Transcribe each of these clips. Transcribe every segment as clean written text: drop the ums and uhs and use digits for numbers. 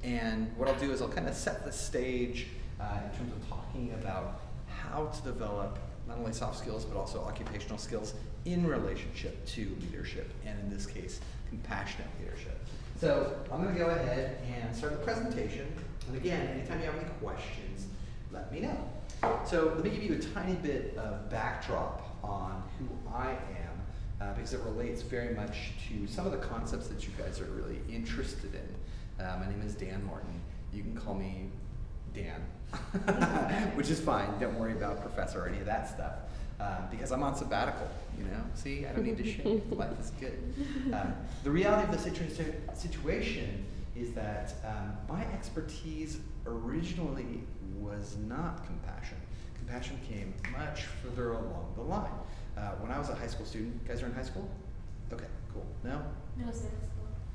And what I'll do is I'll kind of set the stage in terms of talking about how to develop not only soft skills but also occupational skills in relationship to leadership, and in this case, compassionate leadership. So I'm going to go ahead and start the presentation. And again, anytime you have any questions, let me know. So let me give you a tiny bit of backdrop on who I am, because it relates very much to some of the concepts that you guys are really interested in. My name is Dan Martin. You can call me Dan, which is fine. Don't worry about professor or any of that stuff, because I'm on sabbatical, you know? See, I don't need to shave. Life is good. The reality of the situation is that my expertise originally was not compassion. Compassion came much further along the line. When I was a high school student, you guys are in high school? Okay, cool. No? Middle school.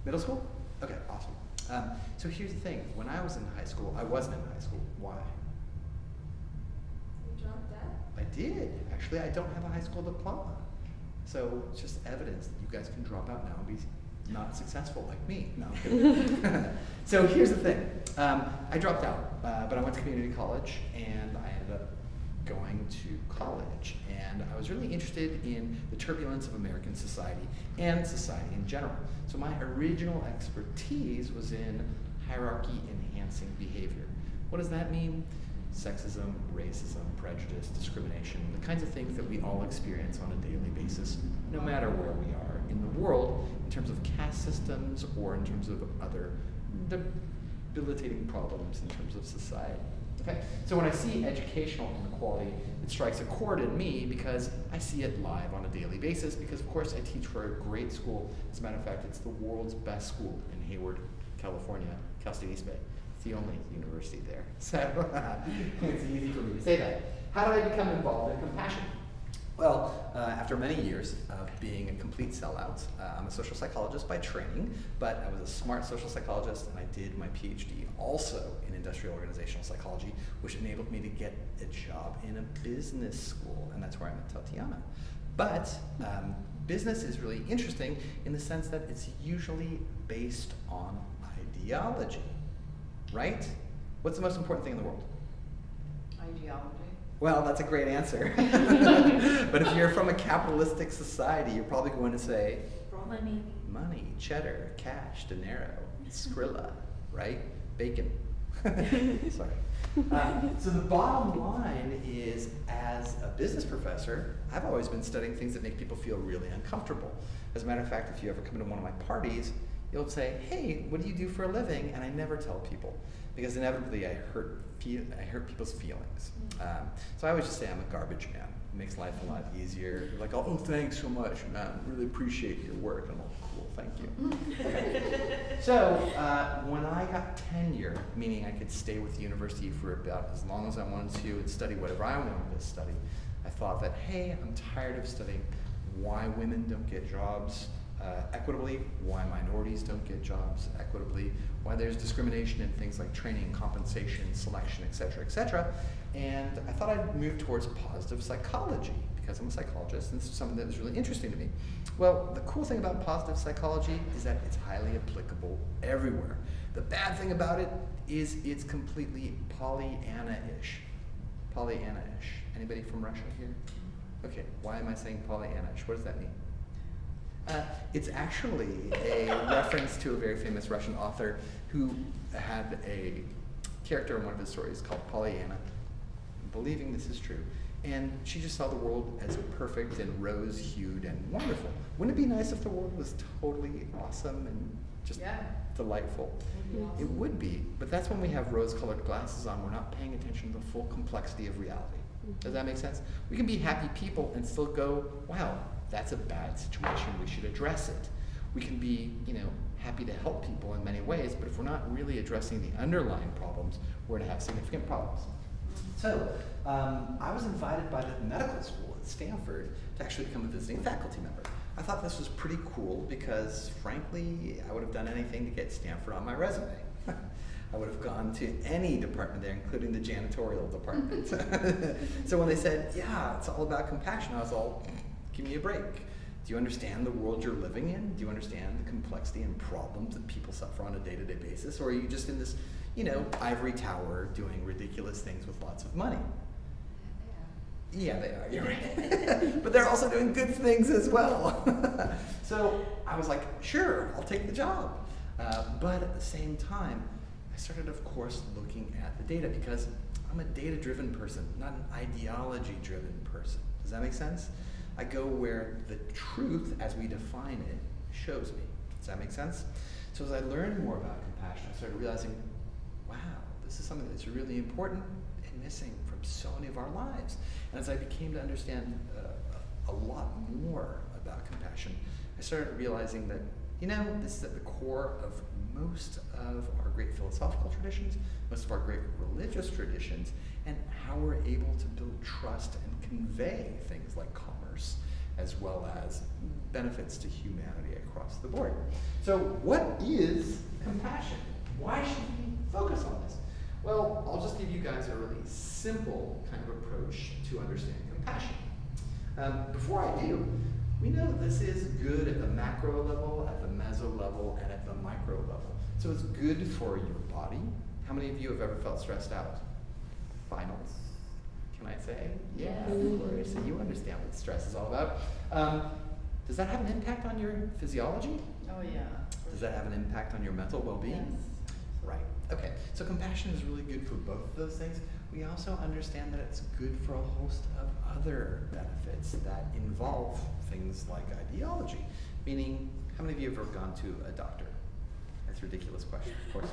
Middle school? Okay, awesome. So here's the thing. When I was in high school, I wasn't in high school. Why? You dropped out? I did. Actually, I don't have a high school diploma. So it's just evidence that you guys can drop out now and be not successful like me. No, I'm kidding. So here's the thing. I dropped out, but I went to community college, and I ended up going to college. And I was really interested in the turbulence of American society and society in general. So my original expertise was in hierarchy-enhancing behavior. What does that mean? Sexism, racism, prejudice, discrimination, the kinds of things that we all experience on a daily basis, no matter where we are in the world, in terms of caste systems or in terms of other debilitating problems in terms of society. Okay? So when I see educational inequality, it strikes a chord in me because I see it live on a daily basis, because of course I teach for a great school. As a matter of fact, it's the world's best school in Hayward, California, Cal State East Bay. It's the only university there. So it's easy for me to say that. How did I become involved in compassion? Well, after many years of being a complete sellout, I'm a social psychologist by training, but I was a smart social psychologist, and I did my PhD also in industrial organizational psychology, which enabled me to get a job in a business school, and that's where I met Tatiana. But business is really interesting in the sense that it's usually based on ideology, right? What's the most important thing in the world? Ideology. Well, that's a great answer. But if you're from a capitalistic society, you're probably going to say Money. money, cheddar, cash, dinero, Skrilla, right? Bacon. Sorry. So the bottom line is, as a business professor, I've always been studying things that make people feel really uncomfortable. As a matter of fact, if you ever come to one of my parties, you'll say, hey, what do you do for a living? And I never tell people, because inevitably I hurt people's feelings. So I always just say I'm a garbage man. It makes life a lot easier. You're like, oh, thanks so much, man. Really appreciate your work. And I'm like, cool, thank you. Okay. So when I got tenure, meaning I could stay with the university for about as long as I wanted to and study whatever I wanted to study, I thought that, hey, I'm tired of studying why women don't get jobs equitably, why minorities don't get jobs equitably, why there's discrimination in things like training, compensation, selection, et cetera, and I thought I'd move towards positive psychology because I'm a psychologist, and this is something that was really interesting to me. Well, the cool thing about positive psychology is that it's highly applicable everywhere. The bad thing about it is it's completely Pollyanna-ish. Pollyanna-ish. Anybody from Russia here? Okay, why am I saying Pollyanna-ish? What does that mean? It's actually a reference to a very famous Russian author who had a character in one of his stories called Pollyanna, believing this is true, and she just saw the world as perfect and rose-hued and wonderful. Wouldn't it be nice if the world was totally awesome and just delightful? Awesome. It would be, but that's when we have rose-colored glasses on. We're not paying attention to the full complexity of reality. Does that make sense? We can be happy people and still go, wow, that's a bad situation, we should address it. We can be, happy to help people in many ways, but if we're not really addressing the underlying problems, we're gonna have significant problems. So, I was invited by the medical school at Stanford to actually become a visiting faculty member. I thought this was pretty cool because, frankly, I would have done anything to get Stanford on my resume. I would have gone to any department there, including the janitorial department. So when they said, yeah, it's all about compassion, I was all, give me a break. Do you understand the world you're living in? Do you understand the complexity and problems that people suffer on a day-to-day basis? Or are you just in this, ivory tower doing ridiculous things with lots of money? Yeah, they are, you're right. But they're also doing good things as well. So I was like, sure, I'll take the job. But at the same time, I started, of course, looking at the data because I'm a data-driven person, not an ideology-driven person. Does that make sense? I go where the truth, as we define it, shows me. Does that make sense? So as I learned more about compassion, I started realizing, wow, this is something that's really important and missing from so many of our lives. And as I became to understand a lot more about compassion, I started realizing that, this is at the core of most of our great philosophical traditions, most of our great religious traditions, and how we're able to build trust and convey things like commerce, as well as benefits to humanity across the board. So what is compassion? Why should we focus on this? Well, I'll just give you guys a really simple kind of approach to understand compassion. Before I do, we know that this is good at the macro level, at the meso level, and at the micro level. So it's good for your body. How many of you have ever felt stressed out? Finals, can I say? Yeah, of course. So you understand what stress is all about. Does that have an impact on your physiology? Oh, yeah. Does that have an impact on your mental well-being? Yes. Right. Okay. So compassion is really good for both of those things. We also understand that it's good for a host of other benefits that involve things like ideology. Meaning, how many of you have ever gone to a doctor? That's a ridiculous question, of course.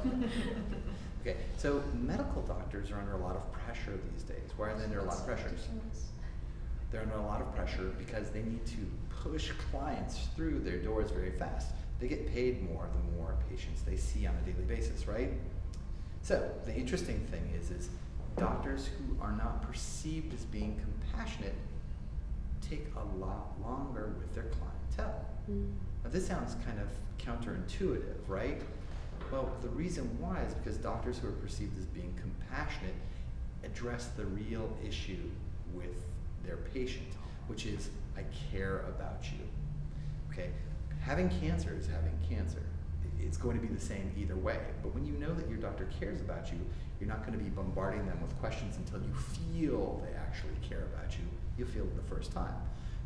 Okay, so medical doctors are under a lot of pressure these days. Why are they under a lot of pressure? They're under a lot of pressure because they need to push clients through their doors very fast. They get paid more the more patients they see on a daily basis, right? So the interesting thing is doctors who are not perceived as being compassionate take a lot longer with their clientele. Now this sounds kind of counterintuitive, right? Well, the reason why is because doctors who are perceived as being compassionate address the real issue with their patient, which is, I care about you. Okay? Having cancer is having cancer. It's going to be the same either way. But when you know that your doctor cares about you, you're not going to be bombarding them with questions until you feel they actually care about you. You'll feel it the first time.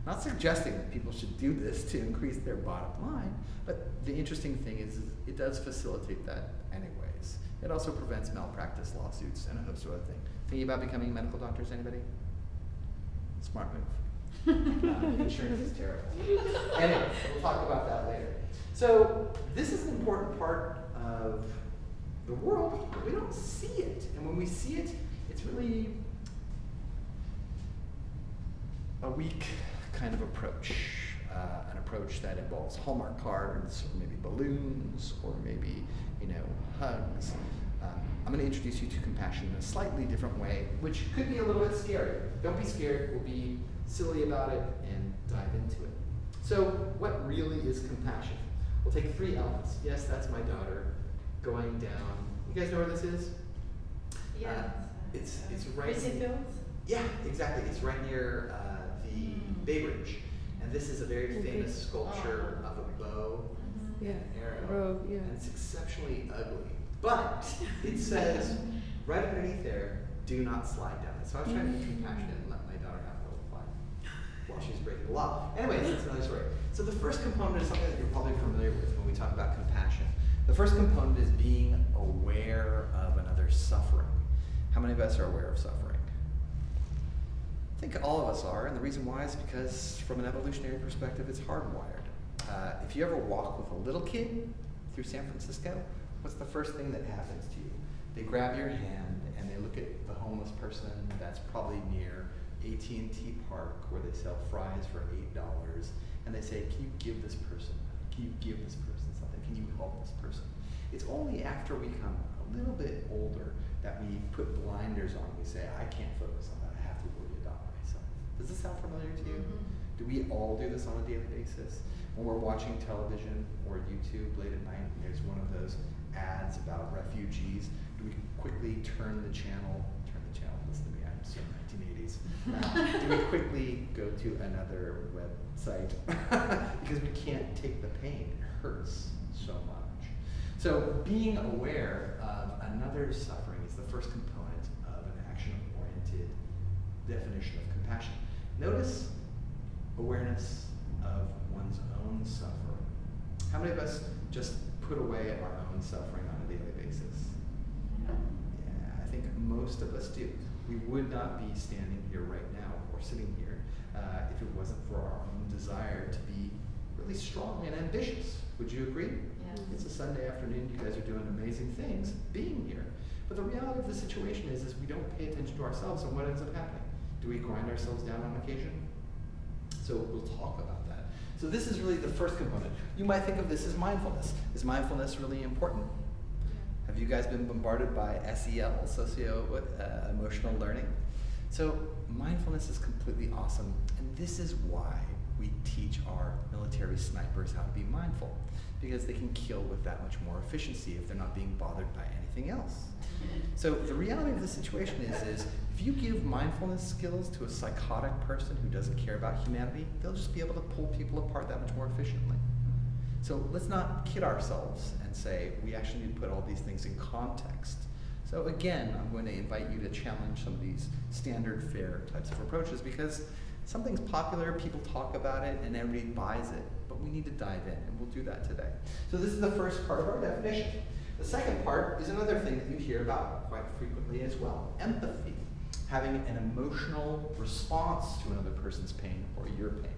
Not suggesting that people should do this to increase their bottom line, but the interesting thing is it does facilitate that anyways. It also prevents malpractice lawsuits and a host of other things. Thinking about becoming medical doctors, anybody? Smart move. Insurance is terrible. Anyway, we'll talk about that later. So this is an important part of the world, but we don't see it. And when we see it, it's really a weak kind of approach. An approach that involves Hallmark cards, or maybe balloons, or maybe, hugs. I'm going to introduce you to compassion in a slightly different way, which could be a little bit scary. Don't be scared. We'll be silly about it and dive into it. So what really is compassion? We'll take 3 elements. Yes, that's my daughter going down. You guys know where this is? Yeah. It's right. Fields? Yeah, exactly. It's right near the Bay Bridge, and this is a very famous sculpture of a bow and an arrow, and it's exceptionally ugly. But it says right underneath there, "Do not slide down it." So I was trying to be compassionate and let my daughter have a little fun while she's breaking the law. Anyways, it's another story. So the first component is something that you're probably familiar with when we talk about compassion. The first component is being aware of another's suffering. How many of us are aware of suffering? I think all of us are, and the reason why is because from an evolutionary perspective, it's hardwired. If you ever walk with a little kid through San Francisco, what's the first thing that happens to you? They grab your hand and they look at the homeless person that's probably near AT&T Park where they sell fries for $8, and they say, "Can you give this person? Can you give this person something? Can you help this person?" It's only after we become a little bit older that we put blinders on. We say, "I can't focus on that. I have to worry about myself." Does this sound familiar to you? Do we all do this on a daily basis? When we're watching television or YouTube late at night, and there's one of those ads about refugees, do we quickly turn the channel, turn Family Channel. Listen to me, I'm so 1980s. Do we quickly go to another website? Because we can't take the pain. It hurts so much. So being aware of another's suffering is the first component of an action-oriented definition of compassion. Notice awareness of one's own suffering. How many of us just put away our own suffering on a daily basis? Yeah, I think most of us do. We would not be standing here right now or sitting here if it wasn't for our own desire to be really strong and ambitious. Would you agree? Yeah. It's a Sunday afternoon. You guys are doing amazing things being here. But the reality of the situation is we don't pay attention to ourselves, and what ends up happening? Do we grind ourselves down on occasion? So we'll talk about that. So this is really the first component. You might think of this as mindfulness. Is mindfulness really important? Have you guys been bombarded by SEL, socio-emotional learning? So mindfulness is completely awesome, and this is why we teach our military snipers how to be mindful, because they can kill with that much more efficiency if they're not being bothered by anything else. So the reality of the situation is if you give mindfulness skills to a psychotic person who doesn't care about humanity, they'll just be able to pull people apart that much more efficiently. So let's not kid ourselves and say we actually need to put all these things in context. So again, I'm going to invite you to challenge some of these standard fare types of approaches, because something's popular, people talk about it, and everybody buys it. But we need to dive in, and we'll do that today. So this is the first part of our definition. The second part is another thing that you hear about quite frequently as well, empathy. Having an emotional response to another person's pain or your pain.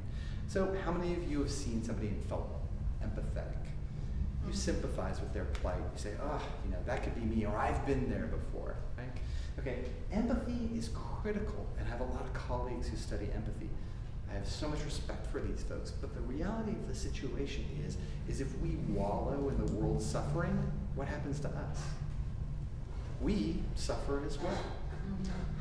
So how many of you have seen somebody and felt empathetic? You sympathize with their plight. You say, oh, that could be me, or I've been there before, right? Okay, empathy is critical, and I have a lot of colleagues who study empathy. I have so much respect for these folks, but the reality of the situation is if we wallow in the world's suffering, what happens to us? We suffer as well.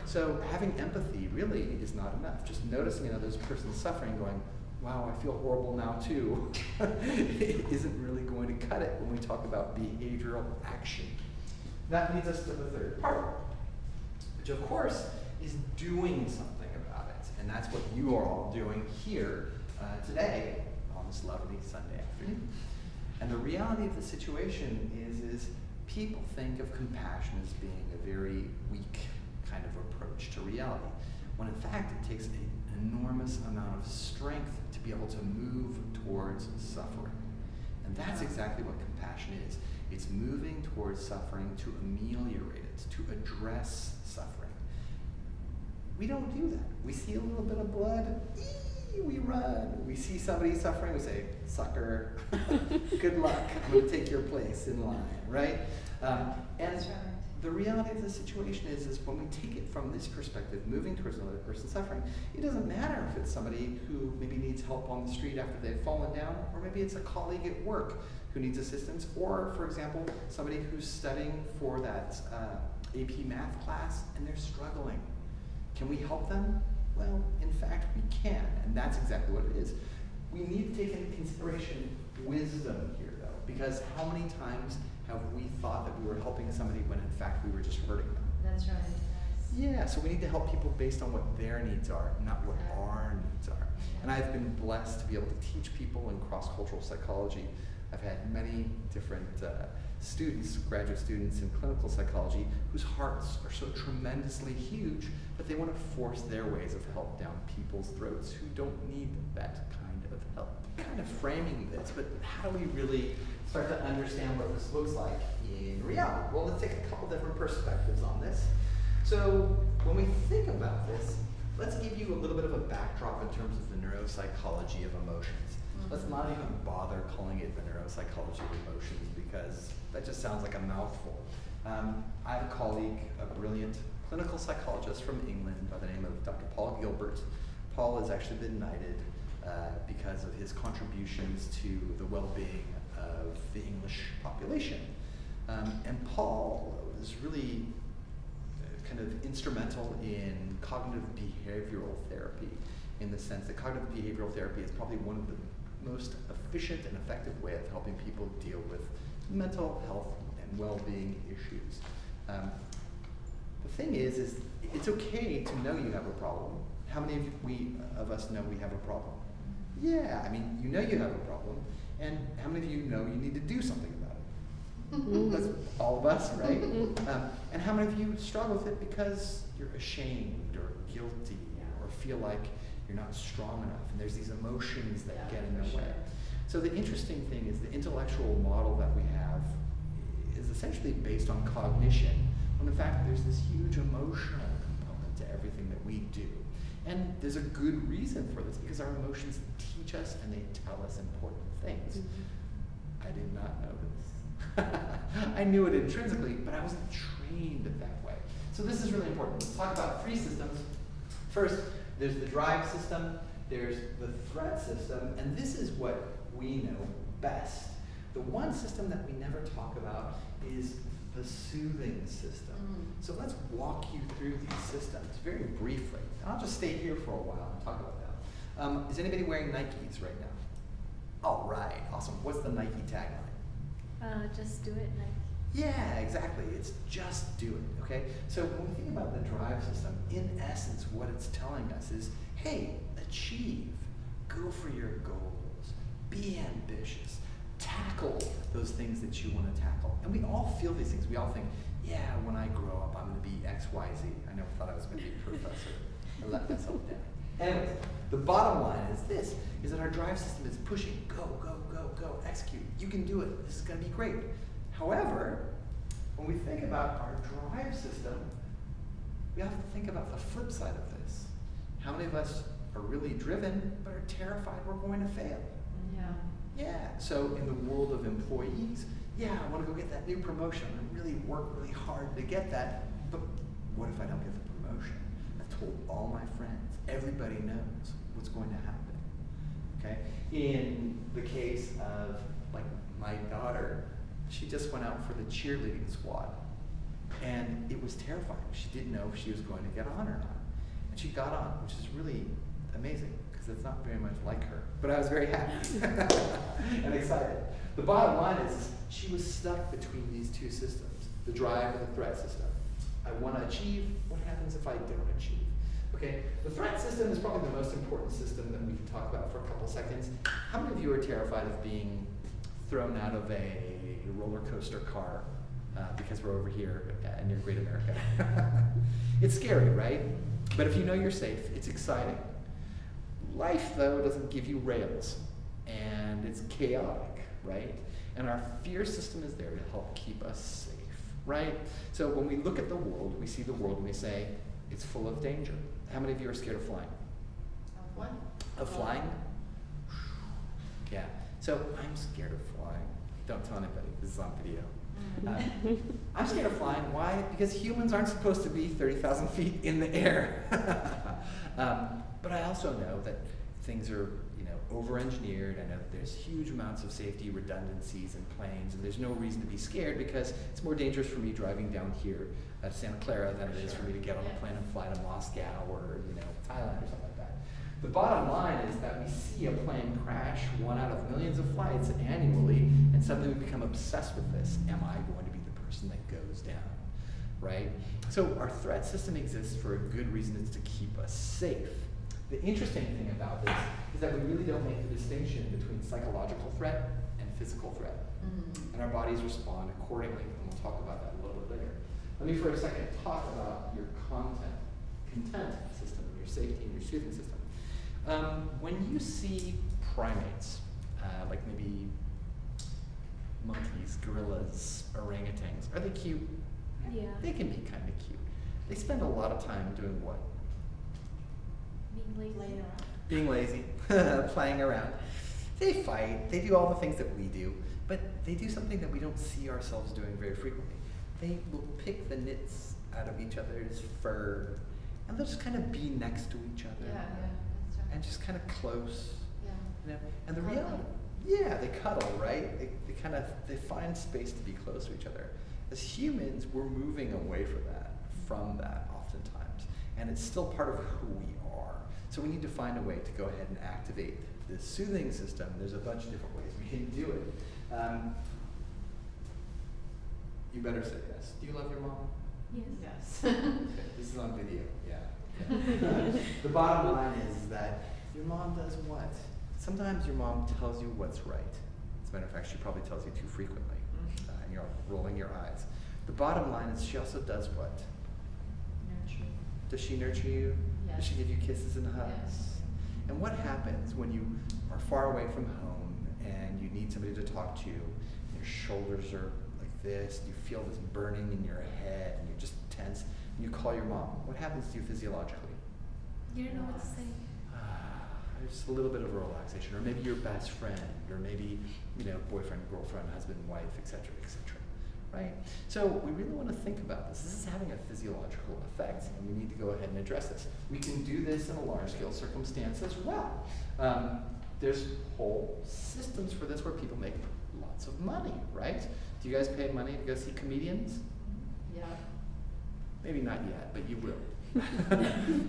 So having empathy really is not enough. Just noticing another person's suffering, going, wow, I feel horrible now too, isn't really going to cut it when we talk about behavioral action. That leads us to the third part, which of course is doing something about it. And that's what you are all doing here today on this lovely Sunday afternoon. And the reality of the situation is people think of compassion as being a very weak kind of approach to reality, when in fact it takes an enormous amount of strength to be able to move towards suffering. And that's exactly what compassion is. It's moving towards suffering to ameliorate it, to address suffering. We don't do that. We see a little bit of blood, we run. We see somebody suffering, we say, sucker, good luck, I'm going to take your place in line, right? And the reality of the situation is when we take it from this perspective, moving towards another person suffering, it doesn't matter if it's somebody who maybe needs help on the street after they've fallen down, or maybe it's a colleague at work who needs assistance, or, for example, somebody who's studying for that AP math class and they're struggling. Can we help them? Well, in fact, we can, and that's exactly what it is. We need to take into consideration wisdom here, though, because how many times have we thought that we were helping somebody when in fact we were just hurting them? That's right. Yeah, so we need to help people based on what their needs are, not what our needs are. And I've been blessed to be able to teach people in cross-cultural psychology. I've had many different students, graduate students in clinical psychology, whose hearts are so tremendously huge that they want to force their ways of help down people's throats who don't need that kind of help. Kind of framing this, but how do we really start to understand what this looks like in reality? Well, let's take a couple different perspectives on this. So when we think about this, let's give you a little bit of a backdrop in terms of the neuropsychology of emotions. Let's not even bother calling it the neuropsychology of emotions, because that just sounds like a mouthful. I have a colleague, a brilliant clinical psychologist from England by the name of Dr. Paul Gilbert. Paul has actually been knighted because of his contributions to the well-being of the English population. And Paul was really kind of instrumental in cognitive behavioral therapy, in the sense that cognitive behavioral therapy is probably one of the most efficient and effective way of helping people deal with mental health and well-being issues. The thing is it it's okay to know you have a problem. How many of us know we have a problem? Yeah, I mean, you know you have a problem, and how many of you know you need to do something about it? That's all of us, right? And how many of you struggle with it because you're ashamed or guilty or feel like you're not strong enough, and there's these emotions that get in the way. So the interesting thing is the intellectual model that we have is essentially based on cognition, when in fact there's this huge emotional component to everything that we do. And there's a good reason for this, because our emotions teach us and they tell us important things. I did not know this. I knew it intrinsically, but I wasn't trained that way. So this is really important. Let's talk about 3 systems. First, there's the drive system, there's the threat system, and this is what we know best. The one system that we never talk about is the soothing system. So let's walk you through these systems very briefly. I'll just stay here for a while and talk about that. Is anybody wearing Nikes right now? All right, awesome. What's the Nike tagline? Just do it, Nike. Yeah, exactly. It's just do it, okay? So when we think about the drive system, in essence, what it's telling us is, hey, achieve, go for your goals, be ambitious, tackle those things that you want to tackle. And we all feel these things. We all think, yeah, when I grow up, I'm going to be X, Y, Z. I never thought I was going to be a professor. I let myself down. Anyways, the bottom line is this, is that our drive system is pushing, go, go, go, go, execute. You can do it. This is going to be great. However, when we think about our drive system, we have to think about the flip side of this. How many of us are really driven but are terrified we're going to fail? Yeah, so in the world of employees, yeah, I want to go get that new promotion and really work really hard to get that, but what if I don't get the promotion? I've told all my friends, everybody knows what's going to happen, okay? In the case of, like, my daughter, she just went out for the cheerleading squad, and it was terrifying. She didn't know if she was going to get on or not, and she got on, which is really amazing, because it's not very much like her. But I was very happy and excited. The bottom line is she was stuck between these 2 systems, the drive and the threat system. I want to achieve. What happens if I don't achieve? Okay, the threat system is probably the most important system that we can talk about for a couple seconds. How many of you are terrified of being thrown out of a roller coaster car because we're over here near Great America? It's scary, right? But if you know you're safe, it's exciting. Life, though, doesn't give you rails, and it's chaotic, right? And our fear system is there to help keep us safe, right? So when we look at the world, we see the world and we say, it's full of danger. How many of you are scared of flying? Of what? Of flying? Yeah. So I'm scared of flying. Don't tell anybody. This is on video. I'm scared of flying. Why? Because humans aren't supposed to be 30,000 feet in the air. But I also know that things are, over-engineered. I know that there's huge amounts of safety redundancies in planes, and there's no reason to be scared because it's more dangerous for me driving down here at Santa Clara than it is for me to get on a plane and fly to Moscow or, Thailand or something like that. The bottom line is that we see a plane crash 1 out of millions of flights annually, and suddenly we become obsessed with this. Am I going to be the person that goes down, right? So our threat system exists for a good reason. It's to keep us safe. The interesting thing about this is that we really don't make the distinction between psychological threat and physical threat. And our bodies respond accordingly, and we'll talk about that a little bit later. Let me for a second talk about your content system, your safety and your soothing system. When you see primates, like maybe monkeys, gorillas, orangutans, are they cute? Yeah. They can be kind of cute. They spend a lot of time doing what? Being lazy, playing around. They fight, they do all the things that we do, but they do something that we don't see ourselves doing very frequently. They will pick the nits out of each other's fur, and they'll just kind of be next to each other. Yeah, that's right. And just kind of close. Yeah. And the Cuddle. reality, they cuddle, right? They find space to be close to each other. As humans, we're moving away from that oftentimes, and it's still part of who we are. So we need to find a way to go ahead and activate this soothing system. There's a bunch of different ways we can do it. You better say yes. Do you love your mom? Yes. Okay, this is on video, yeah. The bottom line is that your mom does what? Sometimes your mom tells you what's right. As a matter of fact, she probably tells you too frequently, and you're rolling your eyes. The bottom line is she also does what? Nurture. Does she nurture you? Yes. Does she give you kisses and hugs? Yes. And what happens when you are far away from home and you need somebody to talk to, and your shoulders are like this, you feel this burning in your head, and you're just tense, and you call your mom? What happens to you physiologically? You don't know what to say. Just a little bit of a relaxation, or maybe your best friend, or maybe, boyfriend, girlfriend, husband, wife, etc., right? So we really want to think about this. This is having a physiological effect, and we need to go ahead and address this. We can do this in a large-scale circumstance as well. There's whole systems for this where people make lots of money, right? Do you guys pay money to go see comedians? Yeah. Maybe not yet, but you will.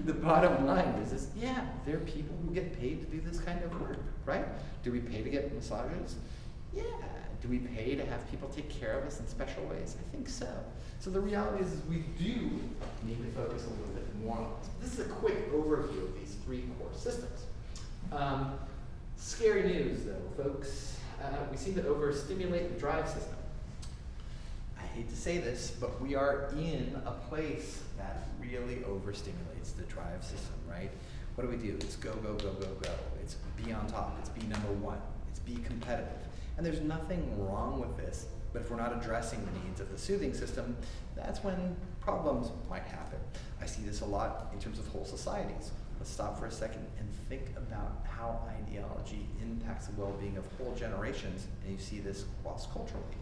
The bottom line is, yeah, there are people who get paid to do this kind of work, right? Do we pay to get massages? Yeah. Do we pay to have people take care of us in special ways? I think so. So the reality is we do need to focus a little bit more on this. This is a quick overview of these three core systems. Scary news, though, folks. We seem to overstimulate the drive system. I hate to say this, but we are in a place that really overstimulates the drive system, right? What do? It's go, go, go, go, go. It's be on top. It's be number one. It's be competitive. And there's nothing wrong with this, but if we're not addressing the needs of the soothing system, that's when problems might happen. I see this a lot in terms of whole societies. Let's stop for a second and think about how ideology impacts the well-being of whole generations, and you see this cross-culturally.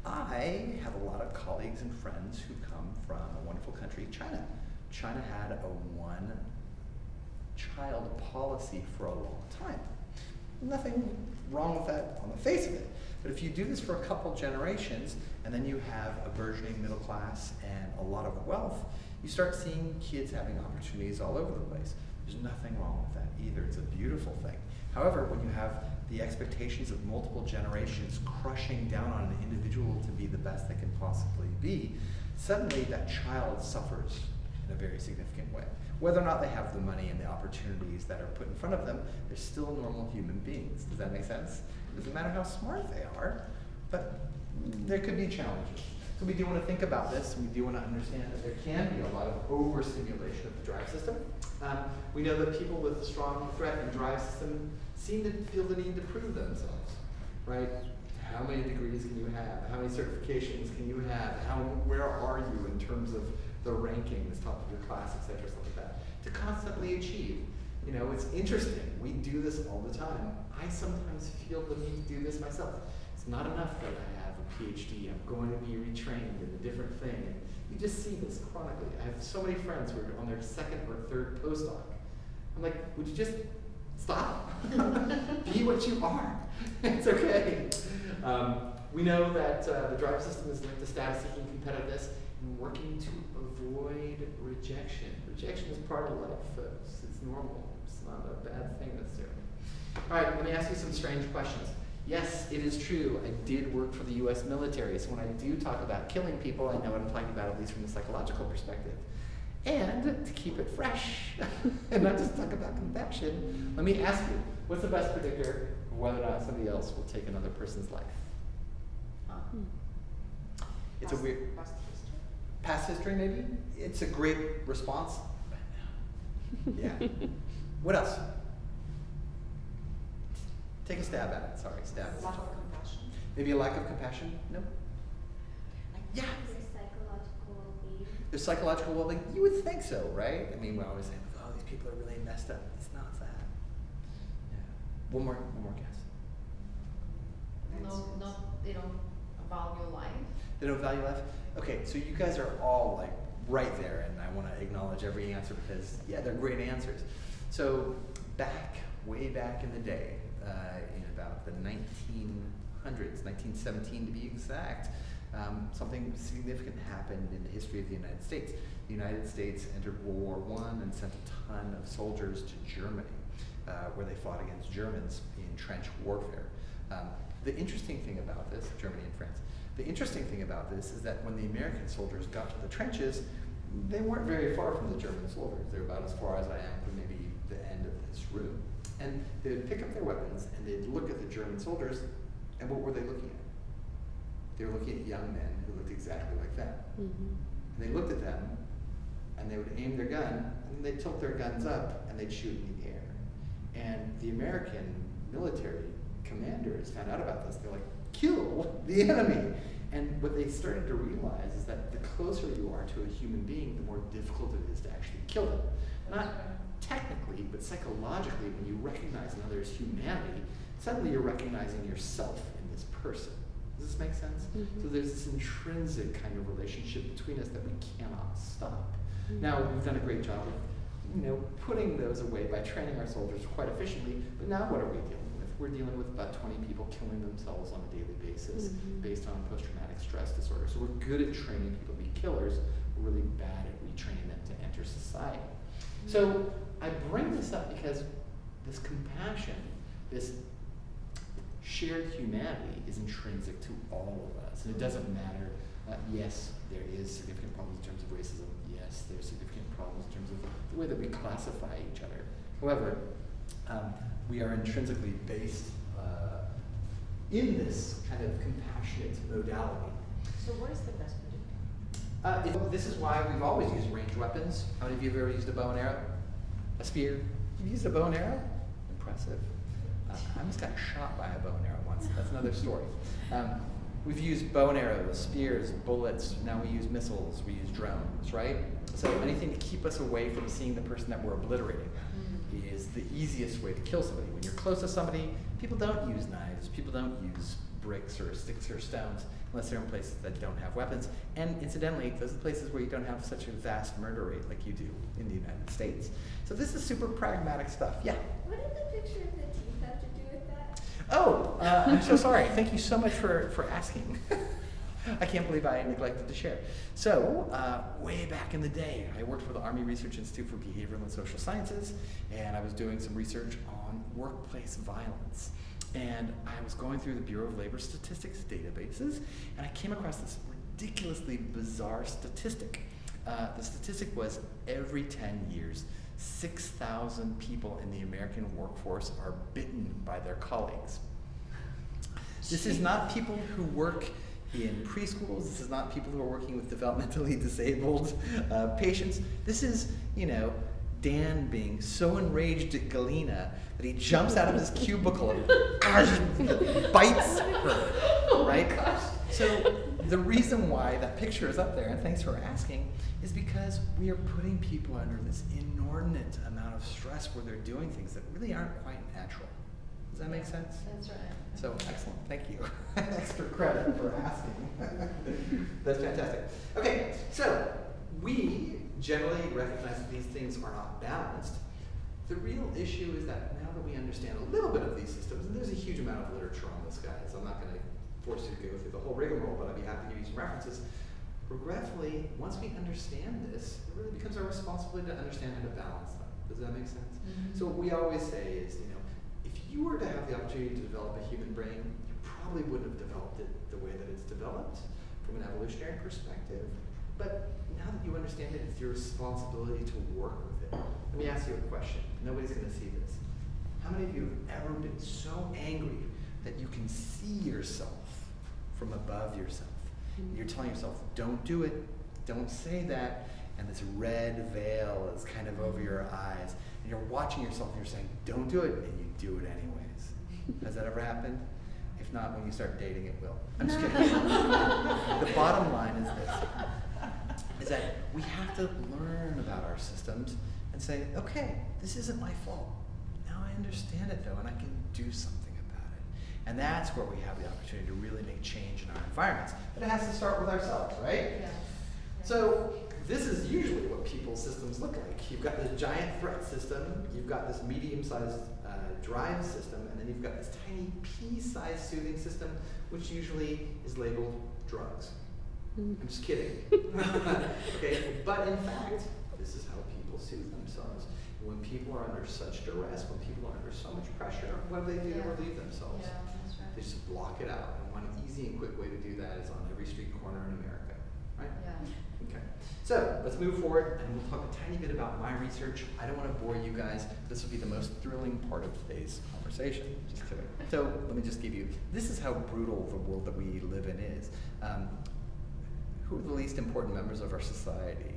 I have a lot of colleagues and friends who come from a wonderful country, China. China had a one-child policy for a long time. Nothing wrong with that on the face of it. But if you do this for a couple generations, and then you have a burgeoning middle class and a lot of wealth, you start seeing kids having opportunities all over the place. There's nothing wrong with that either. It's a beautiful thing. However, when you have the expectations of multiple generations crushing down on an individual to be the best they can possibly be, suddenly that child suffers in a very significant way. Whether or not they have the money and the opportunities that are put in front of them, they're still normal human beings. Does that make sense? It doesn't matter how smart they are, but there could be challenges. So we do want to think about this, and we do want to understand that there can be a lot of overstimulation of the drive system. We know that people with a strong threat and drive system seem to feel the need to prove themselves, right? How many degrees can you have? How many certifications can you have? Where are you in terms of the rankings, top of your class, et cetera, stuff like that, to constantly achieve. It's interesting. We do this all the time. I sometimes feel the need to do this myself. It's not enough that I have a PhD. I'm going to be retrained in a different thing. And you just see this chronically. I have so many friends who are on their second or third postdoc. I'm like, would you just stop? Be what you are. It's okay. We know that the drive system is linked to status-seeking competitiveness and working to avoid rejection. Rejection is part of life, folks. It's normal. It's not a bad thing necessarily. All right, let me ask you some strange questions. Yes, it is true. I did work for the U.S. military, so when I do talk about killing people, I know what I'm talking about, at least from the psychological perspective. And to keep it fresh, and not just talk about compassion, let me ask you, what's the best predictor of whether or not somebody else will take another person's life? It's a weird... Past history, maybe? It's a great response. Yeah. What else? Take a stab at it. Sorry, stab at it. Lack of compassion. Maybe a lack of compassion? No? Yeah. There's psychological well-being. There's psychological well-being. You would think so, right? I mean, we always say, oh, these people are really messed up. It's not that. Yeah. One more guess. No, they don't value life. They don't value life? Okay, so you guys are all like right there, and I want to acknowledge every answer because, yeah, they're great answers. So way back in the day, in about the 1900s, 1917 to be exact, something significant happened in the history of the United States. The United States entered World War I and sent a ton of soldiers to Germany, where they fought against Germans in trench warfare. The interesting thing about this, Germany and France, The interesting thing about this is that when the American soldiers got to the trenches, they weren't very far from the German soldiers. They were about as far as I am from maybe the end of this room. And they would pick up their weapons and they'd look at the German soldiers, and what were they looking at? They were looking at young men who looked exactly like them. Mm-hmm. And they looked at them, and they would aim their gun, and they'd tilt their guns up, and they'd shoot in the air. And the American military commanders found out about this. They're like, kill the enemy. And what they started to realize is that the closer you are to a human being, the more difficult it is to actually kill them. Not technically, but psychologically, when you recognize another's humanity, suddenly you're recognizing yourself in this person. Does this make sense? Mm-hmm. So there's this intrinsic kind of relationship between us that we cannot stop. Mm-hmm. Now, we've done a great job of, putting those away by training our soldiers quite efficiently, but now what are we dealing with? We're dealing with about 20 people killing themselves on a daily basis Mm-hmm. based on post-traumatic stress disorder. So we're good at training people to be killers, we're really bad at retraining them to enter society. So I bring this up because this compassion, this shared humanity is intrinsic to all of us. And it doesn't matter, yes, there is significant problems in terms of racism. Yes, there's significant problems in terms of the way that we classify each other. However, we are intrinsically based in this kind of compassionate modality. So what is the best predictor? This is why we've always used ranged weapons. How many of you have ever used a bow and arrow? A spear? You've used a bow and arrow? Impressive. I almost got shot by a bow and arrow once. That's another story. We've used bow and arrows, spears, bullets. Now we use missiles. We use drones, right? So anything to keep us away from seeing the person that we're obliterating is the easiest way to kill somebody. When you're close to somebody, people don't use knives. People don't use bricks or sticks or stones unless they're in places that don't have weapons. And incidentally, those are the places where you don't have such a vast murder rate like you do in the United States. So this is super pragmatic stuff. Yeah? What did the picture of the teeth have to do with that? Oh, I'm so sorry. Thank you so much for asking. I can't believe I neglected to share. So, way back in the day, I worked for the Army Research Institute for Behavioral and Social Sciences, and I was doing some research on workplace violence. And I was going through the Bureau of Labor Statistics databases, and I came across this ridiculously bizarre statistic. The statistic was every 10 years, 6,000 people in the American workforce are bitten by their colleagues. This is not people who work in preschools. This is not people who are working with developmentally disabled patients. This is, Dan being so enraged at Galena that he jumps out of his cubicle and bites her, right? So the reason why that picture is up there, and thanks for asking, is because we are putting people under this inordinate amount of stress where they're doing things that really aren't quite natural. Does that make sense? That's right. So, excellent, thank you. Extra credit for asking. That's fantastic. Okay, so we generally recognize that these things are not balanced. The real issue is that now that we understand a little bit of these systems, and there's a huge amount of literature on this, guys, I'm not going to force you to go through the whole rigmarole, but I'd be happy to give you some references. Regretfully, once we understand this, it really becomes our responsibility to understand how to balance them. Does that make sense? Mm-hmm. So what we always say is, if you were to have the opportunity to develop a human brain, you probably wouldn't have developed it the way that it's developed from an evolutionary perspective. But now that you understand it, it's your responsibility to work with it. Let me ask you a question. Nobody's going to see this. How many of you have ever been so angry that you can see yourself from above yourself? You're telling yourself, don't do it, don't say that, and this red veil is kind of over your eyes, and you're watching yourself and you're saying, don't do it, and you do it anyways. Has that ever happened? If not, when you start dating, it will. I'm just kidding. The bottom line is this, is that we have to learn about our systems and say, okay, this isn't my fault. Now I understand it though, and I can do something about it. And that's where we have the opportunity to really make change in our environments. But it has to start with ourselves, right? Yeah. So this is usually what people's systems look like. You've got this giant threat system, you've got this medium-sized drive system, and then you've got this tiny pea-sized soothing system, which usually is labeled drugs. I'm just kidding. Okay, but in fact, this is how people soothe themselves. When people are under such duress, when people are under so much pressure, what do they do to relieve themselves? Yeah, that's right. They just block it out. And one easy and quick way to do that is on every street corner in America, right? Yeah. Okay. So let's move forward and we'll talk a tiny bit about my research. I don't want to bore you guys. This will be the most thrilling part of today's conversation. Just kidding. So let me just give you, this is how brutal the world that we live in is. Who are the least important members of our society?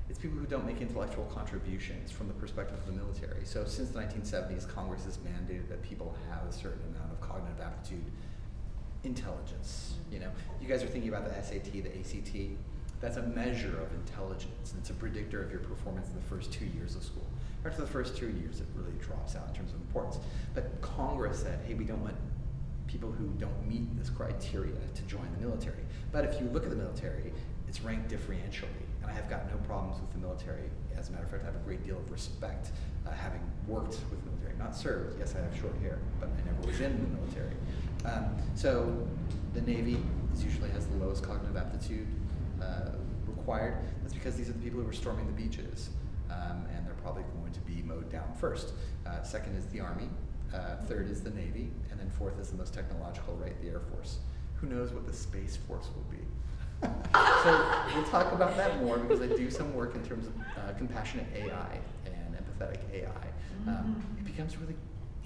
It's people who don't make intellectual contributions from the perspective of the military. So since the 1970s, Congress has mandated that people have a certain amount of cognitive aptitude, intelligence. You know, you guys are thinking about the SAT, the ACT. That's a measure of intelligence, and it's a predictor of your performance in the first 2 years of school. After the first 2 years, it really drops out in terms of importance. But Congress said, hey, we don't want people who don't meet this criteria to join the military. But if you look at the military, it's ranked differentially. And I have got no problems with the military. As a matter of fact, I have a great deal of respect having worked with the military. Not served, yes, I have short hair, but I never was in the military. So the Navy usually has the lowest cognitive aptitude required. That's because these are the people who are storming the beaches, and they're probably going to be mowed down first. Second is the Army, third is the Navy, and then fourth is the most technological, right, the Air Force. Who knows what the Space Force will be? So we'll talk about that more because I do some work in terms of compassionate AI and empathetic AI. It becomes really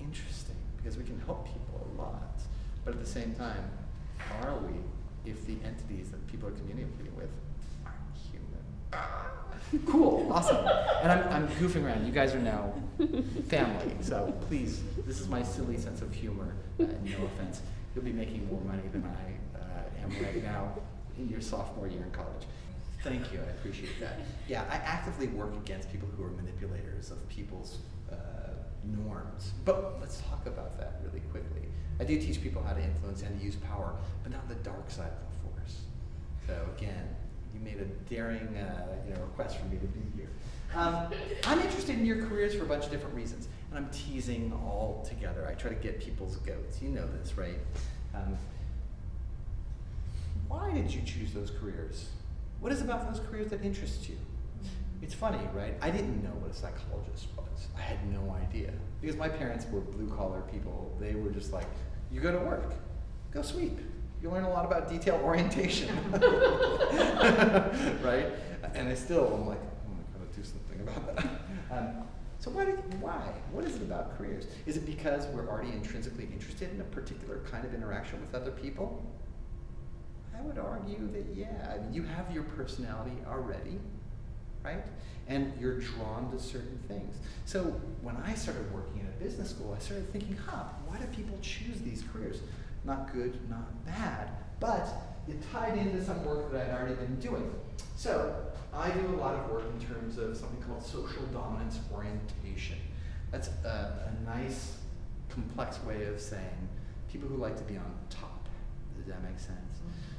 interesting because we can help people a lot, but at the same time, are we if the entities that people are communicating with aren't human? Cool, awesome. And I'm goofing around. You guys are now family, so please, this is my silly sense of humor. No offense. You'll be making more money than I am right now in your sophomore year in college. Thank you, I appreciate that. Yeah, I actively work against people who are manipulators of people's norms. But let's talk about that really quickly. I do teach people how to influence and to use power, but not the dark side of the force. So again, you made a daring request for me to be here. I'm interested in your careers for a bunch of different reasons, and I'm teasing all together. I try to get people's goats. You know this, right? Why did you choose those careers? What is about those careers that interests you? It's funny, right? I didn't know what a psychologist was. I had no idea. Because my parents were blue-collar people. They were just like, you go to work, go sweep. You learn a lot about detail orientation. Right? And I still am like, oh, I'm going to do something about that. So why? What is it about careers? Is it because we're already intrinsically interested in a particular kind of interaction with other people? I would argue that, yeah, you have your personality already, right? And you're drawn to certain things. So when I started working in a business school, I started thinking, why do people choose these careers? Not good, not bad, but it tied into some work that I'd already been doing. So I do a lot of work in terms of something called social dominance orientation. That's a nice, complex way of saying people who like to be on top. Does that make sense?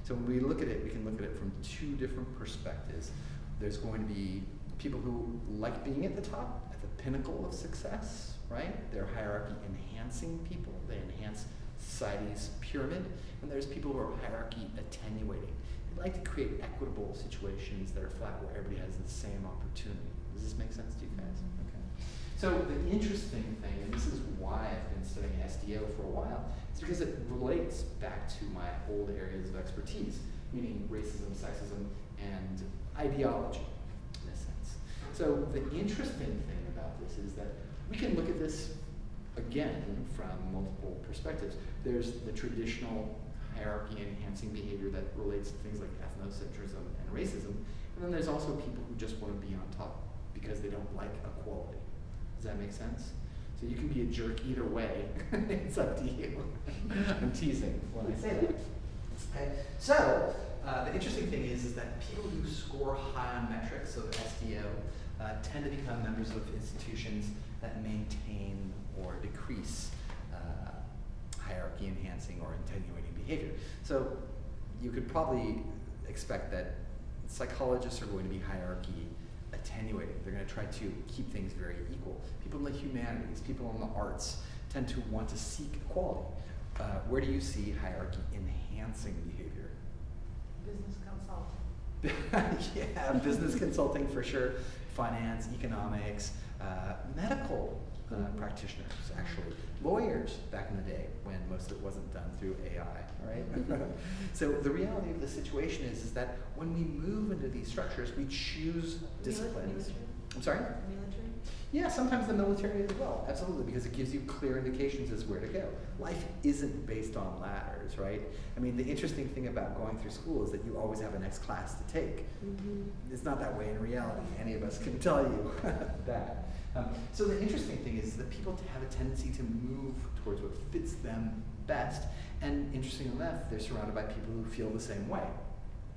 So when we look at it, we can look at it from two different perspectives. There's going to be people who like being at the top, at the pinnacle of success, right? They're hierarchy enhancing people. They enhance society's pyramid. And there's people who are hierarchy attenuating. They like to create equitable situations that are flat where everybody has the same opportunity. Does this make sense to you guys? Okay. So the interesting thing, and this is why I've been studying SDO for a while, is because it relates back to my old areas of expertise, meaning racism, sexism, and ideology, in a sense. So the interesting thing about this is that we can look at this, again, from multiple perspectives. There's the traditional hierarchy-enhancing behavior that relates to things like ethnocentrism and racism, and then there's also people who just want to be on top because they don't like equality. Does that make sense? So you can be a jerk either way. It's up to you. I'm teasing when I say that. Okay. So the interesting thing is that people who score high on metrics of SDO tend to become members of institutions that maintain or decrease hierarchy enhancing or attenuating behavior. So you could probably expect that psychologists are going to be hierarchy attenuating. They're going to try to keep things very equal. People in the humanities, people in the arts tend to want to seek equality. Where do you see hierarchy enhancing behavior? Business consulting. Yeah, business consulting for sure. Finance, economics, medical practitioners, actually. Lawyers back in the day when most of it wasn't done through AI, right? So the reality of the situation is that when we move into these structures, we choose disciplines. Military? I'm sorry? Military? Yeah, sometimes the military as well, absolutely, because it gives you clear indications as where to go. Life isn't based on ladders, right? I mean, the interesting thing about going through school is that you always have a next class to take. It's not that way in reality. Any of us can tell you that. So the interesting thing is that people have a tendency to move towards what fits them best, and interesting enough, they're surrounded by people who feel the same way.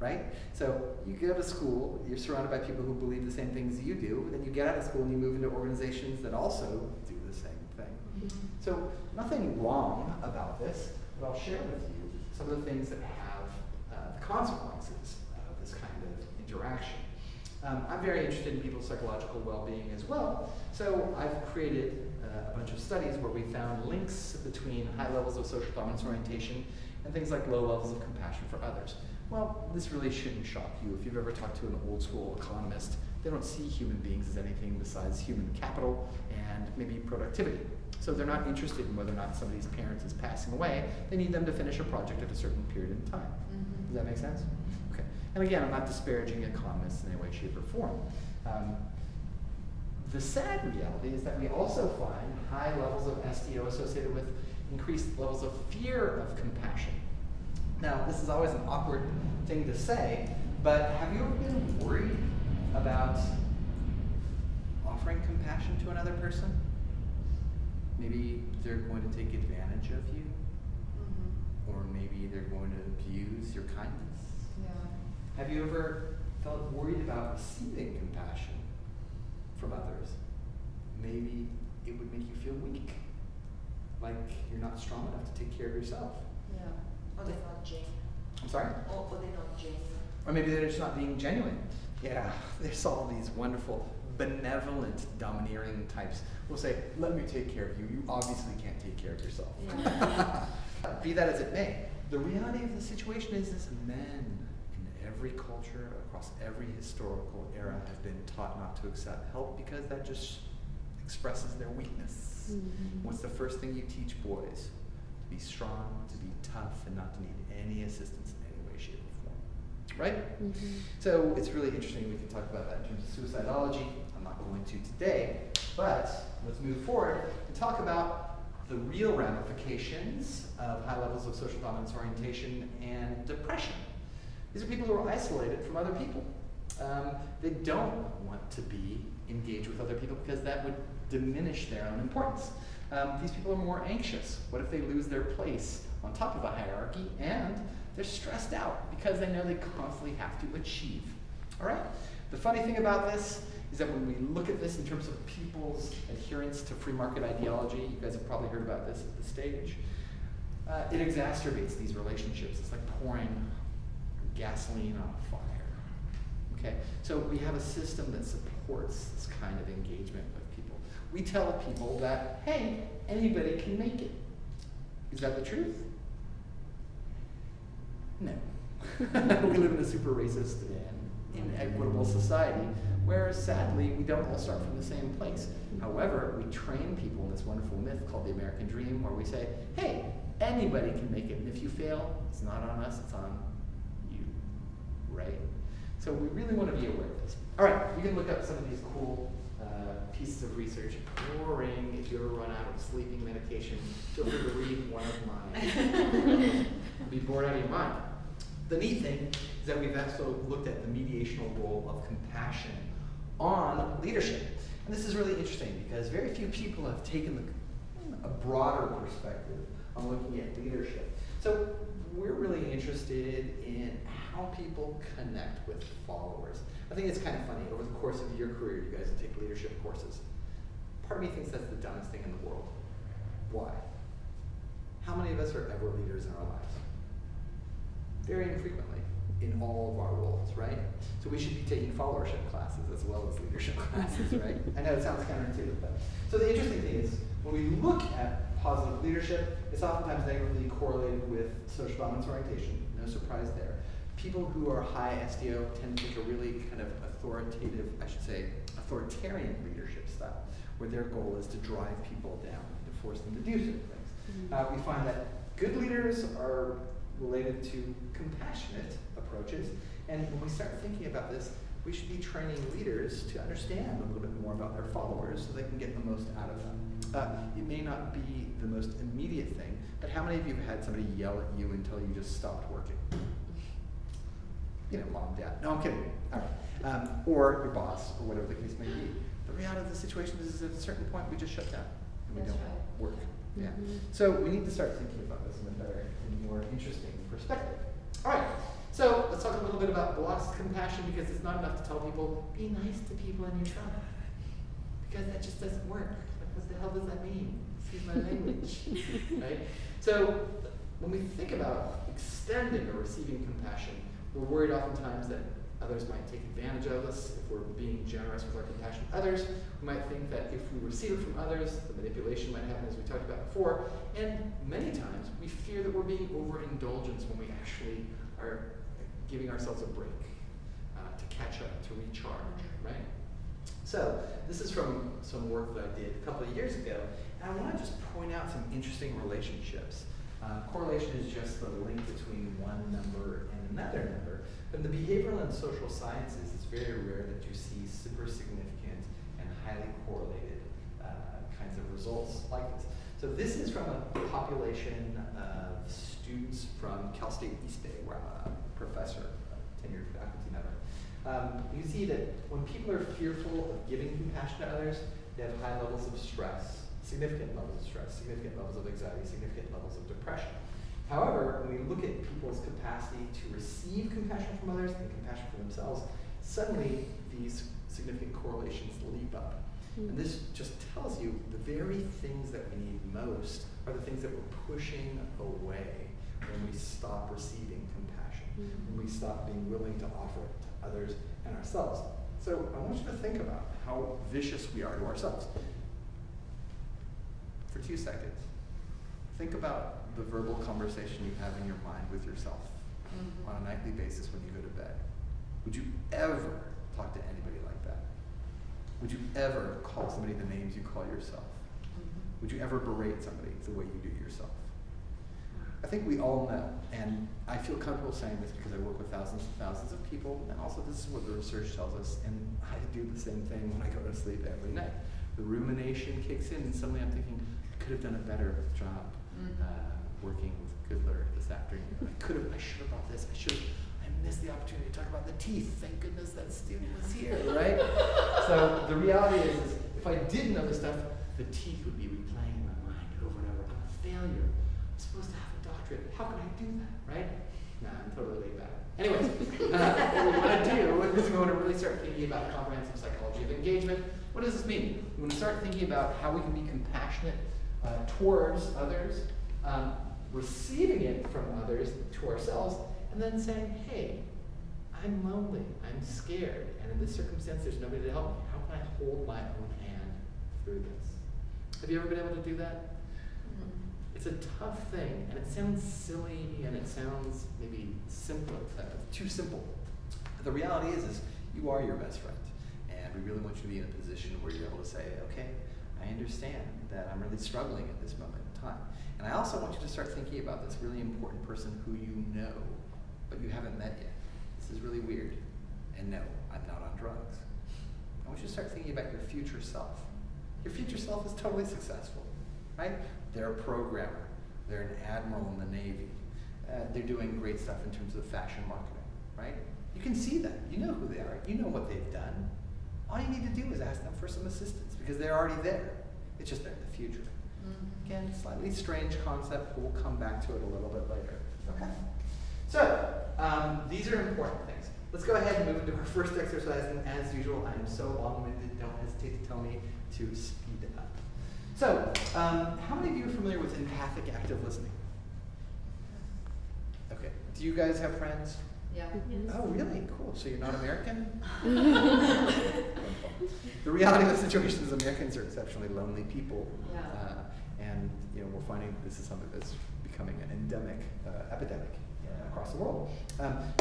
Right? So you go to school, you're surrounded by people who believe the same things you do, then you get out of school and you move into organizations that also do the same thing. So nothing wrong about this, but I'll share with you some of the things that have the consequences of this kind of interaction. I'm very interested in people's psychological well-being as well, so I've created a bunch of studies where we found links between high levels of social dominance orientation and things like low levels of compassion for others. Well, this really shouldn't shock you. If you've ever talked to an old school economist, they don't see human beings as anything besides human capital and maybe productivity. So they're not interested in whether or not somebody's parent is passing away. They need them to finish a project at a certain period in time. Does that make sense? Okay. And again, I'm not disparaging economists in any way, shape, or form. The sad reality is that we also find high levels of SDO associated with increased levels of fear of compassion. Now, this is always an awkward thing to say, but have you ever been worried about offering compassion to another person? Maybe they're going to take advantage of you, or maybe they're going to abuse your kindness. Yeah. Have you ever felt worried about receiving compassion from others? Maybe it would make you feel weak, like you're not strong enough to take care of yourself. Yeah. Or they're not genuine. I'm sorry? Or they're not genuine. Or maybe they're just not being genuine. Yeah, there's all these wonderful, benevolent, domineering types who will say, let me take care of you. You obviously can't take care of yourself. Yeah. Be that as it may, the reality of the situation is men in every culture, across every historical era, have been taught not to accept help because that just expresses their weakness. What's the first thing you teach boys? To be strong, to be tough, and not to need any assistance in any way, shape, or form. Right? So it's really interesting. We can talk about that in terms of suicidology. I'm not going to today, but let's move forward and talk about the real ramifications of high levels of social dominance orientation and depression. These are people who are isolated from other people. They don't want to be engaged with other people because that would diminish their own importance. These people are more anxious. What if they lose their place on top of a hierarchy, and they're stressed out because they know they constantly have to achieve. All right? The funny thing about this is that when we look at this in terms of people's adherence to free market ideology, you guys have probably heard about this at the stage, it exacerbates these relationships. It's like pouring gasoline on a fire. Okay? So we have a system that supports this kind of engagement with people. We tell people that, hey, anybody can make it. Is that the truth? No. We live in a super racist and inequitable society where, sadly, we don't all start from the same place. However, we train people in this wonderful myth called the American Dream, where we say, hey, anybody can make it, and if you fail, it's not on us, it's on you, right? So we really want to be aware of this. All right, you can look up some of these cool pieces of research. Boring. If you ever run out of sleeping medication, feel free to read one of mine. Be bored out of your mind. The neat thing is that we've also looked at the mediational role of compassion on leadership. And this is really interesting because very few people have taken a broader perspective on looking at leadership. So we're really interested in how people connect with followers. I think it's kind of funny. Over the course of your career, you guys take leadership courses. Part of me thinks that's the dumbest thing in the world. Why? How many of us are ever leaders in our lives? Very infrequently in all of our roles, right? So we should be taking followership classes as well as leadership classes, right? I know it sounds counterintuitive, but. So the interesting thing is, when we look at positive leadership, it's oftentimes negatively correlated with social dominance orientation. No surprise there. People who are high SDO tend to take a really kind of authoritative, I should say, authoritarian leadership style, where their goal is to drive people down, to force them to do certain things. We find that good leaders are related to compassionate approaches, and when we start thinking about this, we should be training leaders to understand a little bit more about their followers so they can get the most out of them. It may not be the most immediate thing, but how many of you have had somebody yell at you until you just stopped working? You know, mom, dad. No, I'm kidding. All right. Or your boss, or whatever the case may be. The reality of the situation is at a certain point we just shut down and we That's don't right. work. Yeah. So we need to start thinking about this in a better and more interesting perspective. All right. So let's talk a little bit about blocks compassion, because it's not enough to tell people, be nice to people in your trouble. Because that just doesn't work. Like, what the hell does that mean? Excuse my language. Right? So when we think about extending or receiving compassion, we're worried oftentimes that others might take advantage of us if we're being generous with our compassion to others. We might think that if we receive it from others, the manipulation might happen, as we talked about before. And many times we fear that we're being overindulgent when we actually are giving ourselves a break to catch up, to recharge, right? So this is from some work that I did a couple of years ago, and I want to just point out some interesting relationships. Correlation is just the link between one number and another number, but in the behavioral and social sciences, it's very rare that you see super significant and highly correlated kinds of results like this. So this is from a population of students from Cal State East Bay, where I'm a professor, a tenured faculty member. You can see that when people are fearful of giving compassion to others, they have high levels of stress, significant levels of stress, significant levels of anxiety, significant levels of depression. However, when we look at people's capacity to receive compassion from others and compassion for themselves, suddenly these significant correlations leap up. And this just tells you the very things that we need most are the things that we're pushing away when we stop receiving compassion, when we stop being willing to offer it to others and ourselves. So I want you to think about how vicious we are to ourselves. For 2 seconds, think about the verbal conversation you have in your mind with yourself on a nightly basis when you go to bed. Would you ever talk to anybody like that? Would you ever call somebody the names you call yourself? Would you ever berate somebody the way you do yourself? I think we all know, and I feel comfortable saying this because I work with thousands and thousands of people, and also this is what the research tells us, and I do the same thing when I go to sleep every night. The rumination kicks in, and suddenly I'm thinking, I could have done a better job working with Gooddler this afternoon. I should have brought this, I missed the opportunity to talk about the teeth. Thank goodness that student was here, right? So the reality is if I didn't know this stuff, the teeth would be replaying in my mind over and over. I'm a failure. I'm supposed to have a doctorate. How can I do that, right? Nah, I'm totally laid back. Anyways, what we want to do is we want to really start thinking about comprehensive psychology of engagement. What does this mean? We want to start thinking about how we can be compassionate towards others, receiving it from others to ourselves, and then saying, hey, I'm lonely, I'm scared, and in this circumstance there's nobody to help me. How can I hold my own hand through this? Have you ever been able to do that? It's a tough thing, and it sounds silly, and it sounds maybe simple, too simple. But the reality is you are your best friend, and we really want you to be in a position where you're able to say, okay, I understand that I'm really struggling at this moment in time. And I also want you to start thinking about this really important person who you know, but you haven't met yet. This is really weird. And no, I'm not on drugs. I want you to start thinking about your future self. Your future self is totally successful, right? They're a programmer. They're an admiral in the Navy. They're doing great stuff in terms of fashion marketing, right? You can see that. You know who they are. You know what they've done. All you need to do is ask them for some assistance because they're already there. It's just they're in the future. Again, slightly strange concept, but we'll come back to it a little bit later. Okay? So, these are important things. Let's go ahead and move into our first exercise, and as usual, I am so long-winded, don't hesitate to tell me to speed it up. So, how many of you are familiar with empathic active listening? Okay. Do you guys have friends? Yeah. Oh, really? Cool. So you're not American? The reality of the situation is Americans are exceptionally lonely people. Yeah. And we're finding this is something that's becoming an endemic epidemic across the world.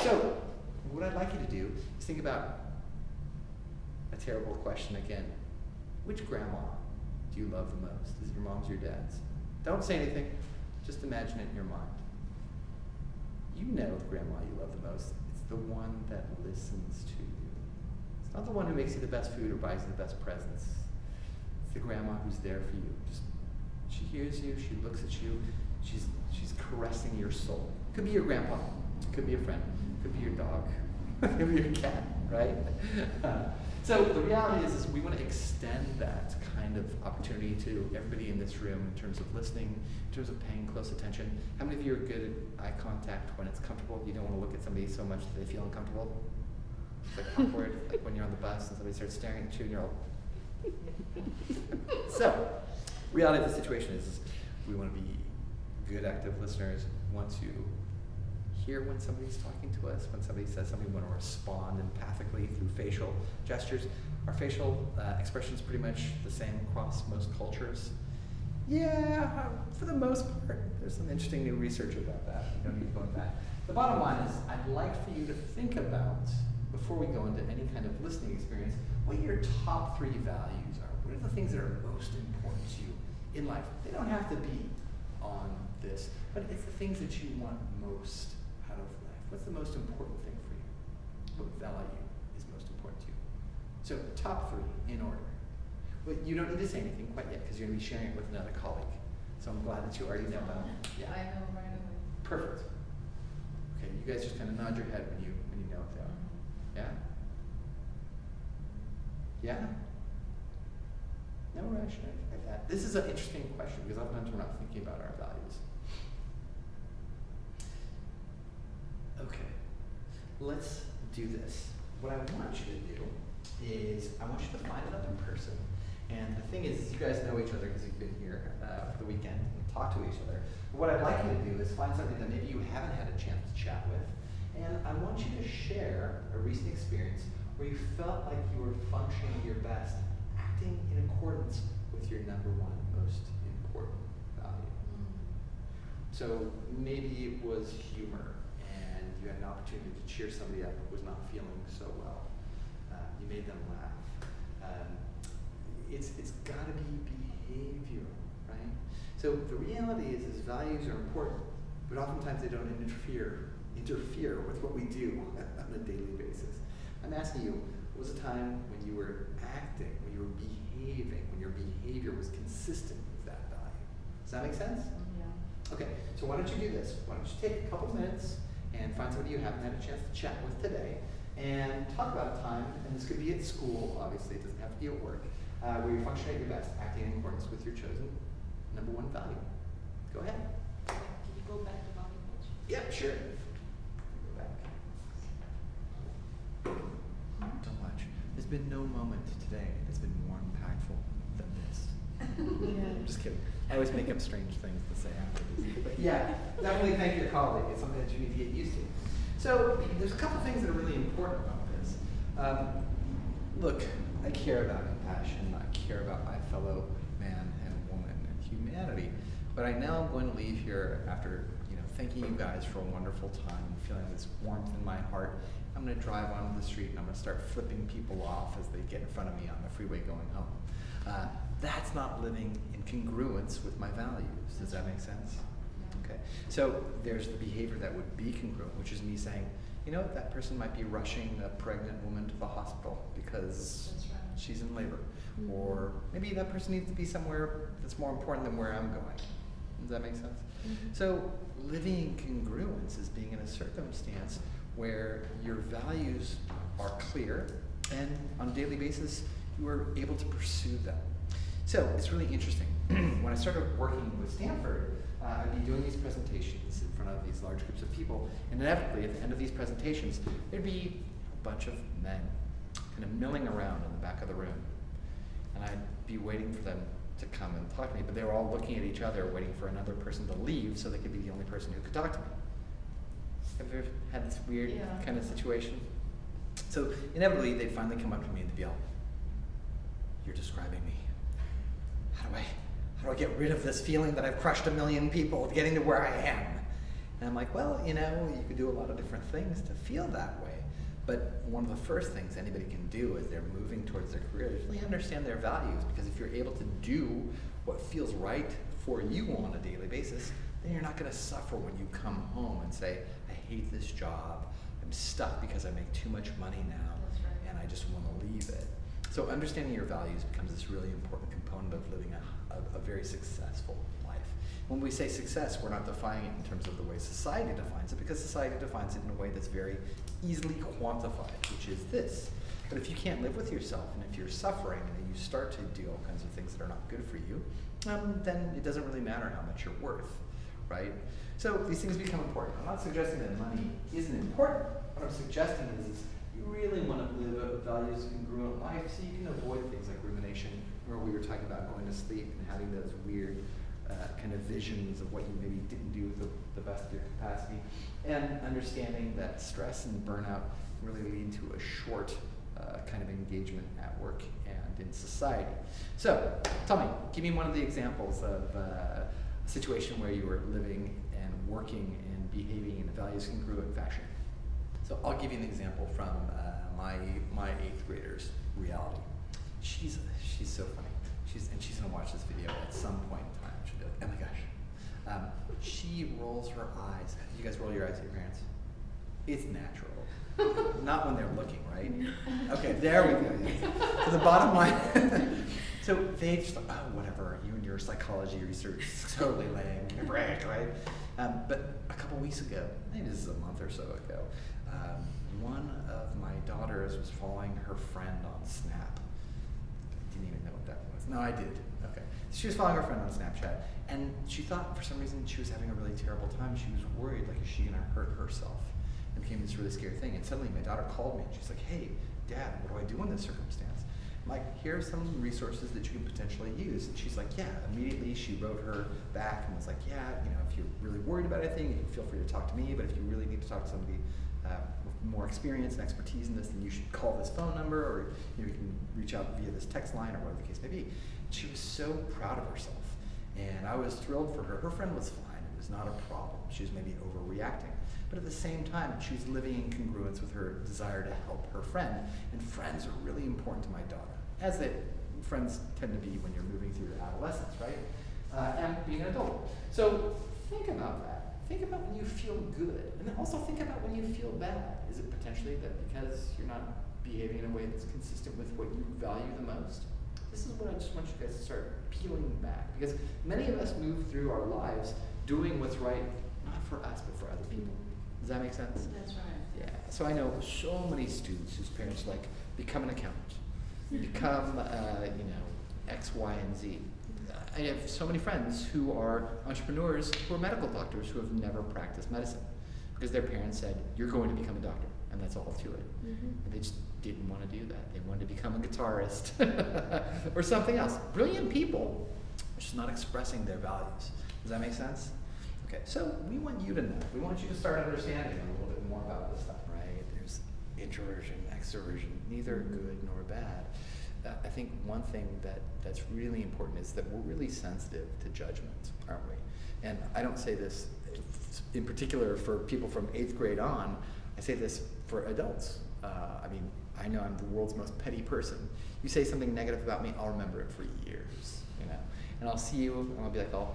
So what I'd like you to do is think about a terrible question again. Which grandma do you love the most? Is it your mom's or your dad's? Don't say anything. Just imagine it in your mind. You know the grandma you love the most. It's the one that listens to you. It's not the one who makes you the best food or buys you the best presents. It's the grandma who's there for you. She hears you, she looks at you, she's caressing your soul. Could be your grandpa, could be a friend, could be your dog, could be your cat, right? So the reality is we want to extend that kind of opportunity to everybody in this room in terms of listening, in terms of paying close attention. How many of you are good at eye contact when it's comfortable? You don't want to look at somebody so much that they feel uncomfortable? It's like awkward, like when you're on the bus and somebody starts staring at you and you're all... So, reality of the situation is we want to be good active listeners, want to hear when somebody's talking to us, when somebody says something, we want to respond empathically through facial gestures. Our facial expression is pretty much the same across most cultures. Yeah, for the most part. There's some interesting new research about that. We don't need to go into that. The bottom line is I'd like for you to think about, before we go into any kind of listening experience, what your top 3 values are. What are the things that are most important to you in life? They don't have to be on this, but it's the things that you want most out of life. What's the most important thing for you? What value is most important to you? So top 3 in order. But you don't need to say anything quite yet because you're going to be sharing it with another colleague. So I'm glad that you already know that. Yeah. I know right away. Perfect. Okay, you guys just kind of nod your head when you know what they are. Yeah? Yeah? No rush, anything like that. This is an interesting question because oftentimes we're not thinking about our values. Okay, let's do this. What I want you to do is I want you to find another person. And the thing is you guys know each other because you've been here for the weekend and talk to each other. But what I'd like you to do is find somebody that maybe you haven't had a chance to chat with. And I want you to share a recent experience where you felt like you were functioning at your best, acting in accordance with your #1 most important value. So maybe it was humor and you had an opportunity to cheer somebody up who was not feeling so well. You made them laugh. It's got to be behavior, right? So the reality is values are important, but oftentimes they don't interfere with what we do on a daily basis. I'm asking you, what was a time when you were acting, when you were behaving, when your behavior was consistent with that value? Does that make sense? Yeah. Okay, so why don't you do this? Why don't you take a couple minutes and find somebody you haven't had a chance to chat with today and talk about a time, and this could be at school, obviously, it doesn't have to be at work, where you're functioning at your best, acting in accordance with your chosen #1 value. Go ahead. Can you go back to body image? Yep, sure. Go back. So much. There's been no moment today that's been more impactful than this. I'm just kidding. I always make up strange things to say after this. But yeah, definitely thank your colleague. It's something that you need to get used to. So there's a couple things that are really important about this. Look, I care about compassion. I care about my fellow man and woman and humanity. But I know I'm going to leave here after thanking you guys for a wonderful time and feeling this warmth in my heart. I'm going to drive onto the street and I'm going to start flipping people off as they get in front of me on the freeway going home. That's not living in congruence with my values. Does that make sense? Okay. So there's the behavior that would be congruent, which is me saying, that person might be rushing a pregnant woman to the hospital because That's right. she's in labor. Or maybe that person needs to be somewhere that's more important than where I'm going. Does that make sense? So living in congruence is being in a circumstance where your values are clear and on a daily basis you are able to pursue them. So it's really interesting. When I started working with Stanford, I'd be doing these presentations in front of these large groups of people, and inevitably at the end of these presentations there'd be a bunch of men kind of milling around in the back of the room, and I'd be waiting for them to come and talk to me, but they were all looking at each other waiting for another person to leave so they could be the only person who could talk to me. Have you ever had this weird kind of situation? So inevitably they'd finally come up to me and they'd be all, "You're describing me. How do I get rid of this feeling that I've crushed 1 million people getting to where I am?" And I'm like, well, you could do a lot of different things to feel that way. But one of the first things anybody can do as they're moving towards their career is really understand their values, because if you're able to do what feels right for you on a daily basis, then you're not going to suffer when you come home and say, I hate this job, I'm stuck because I make too much money now, That's right. and I just want to leave it. So understanding your values becomes this really important component of living a very successful life. When we say success, we're not defining it in terms of the way society defines it, because society defines it in a way that's very easily quantified, which is this. But if you can't live with yourself, and if you're suffering, and you start to do all kinds of things that are not good for you, then it doesn't really matter how much you're worth, right? So these things become important. I'm not suggesting that money isn't important. What I'm suggesting is you really want to live a values congruent life so you can avoid things like rumination, where we were talking about going to sleep and having those weird kind of visions of what you maybe didn't do with the best of your capacity, and understanding that stress and burnout really lead to a short kind of engagement at work and in society. So, tell me, give me one of the examples of a situation where you were living and working and behaving in a values congruent fashion. So I'll give you an example from my 8th grader's reality. She's so funny. She's gonna watch this video at some point in time. She'll be like, oh my gosh. She rolls her eyes. You guys roll your eyes at your parents? It's natural. Not when they're looking, right? Okay, there we go. So the bottom line. So they just thought, oh, whatever, you and your psychology research is totally lame, right? But a couple weeks ago, maybe this is a month or so ago, one of my daughters was following her friend on Snap. I didn't even know what that was. No, I did. Okay. She was following her friend on Snapchat, and she thought for some reason she was having a really terrible time. She was worried, like, is she gonna hurt herself? It became this really scary thing. And suddenly my daughter called me, and she's like, hey, Dad, what do I do in this circumstance? I'm like, here are some resources that you can potentially use. And she's like, yeah. Immediately she wrote her back and was like, yeah, if you're really worried about anything, you can feel free to talk to me, but if you really need to talk to somebody with more experience and expertise in this, then you should call this phone number, or you can reach out via this text line, or whatever the case may be. She was so proud of herself, and I was thrilled for her. Her friend was fine. It was not a problem. She was maybe overreacting. But at the same time, she was living in congruence with her desire to help her friend, and friends are really important to my daughter, as friends tend to be when you're moving through adolescence, right? And being an adult. So think about that. Think about when you feel good, and then also think about when you feel bad. Is it potentially that because you're not behaving in a way that's consistent with what you value the most? This is what I just want you guys to start peeling back, because many of us move through our lives doing what's right, not for us, but for other people. Does that make sense? That's right. Yeah. So I know so many students whose parents are like, become an accountant, become, X, Y, and Z. I have so many friends who are entrepreneurs, who are medical doctors, who have never practiced medicine because their parents said, you're going to become a doctor, and that's all to it. Mm-hmm. And they just didn't want to do that. They wanted to become a guitarist or something else. Brilliant people, just not expressing their values. Does that make sense? Okay, so we want you to know. We want you to start understanding a little bit more about this stuff, right? There's introversion, extroversion, neither good nor bad. I think one thing that's really important is that we're really sensitive to judgment, aren't we? And I don't say this in particular for people from 8th grade on. I say this for adults. I know I'm the world's most petty person. You say something negative about me, I'll remember it for years, And I'll see you, and I'll be like, I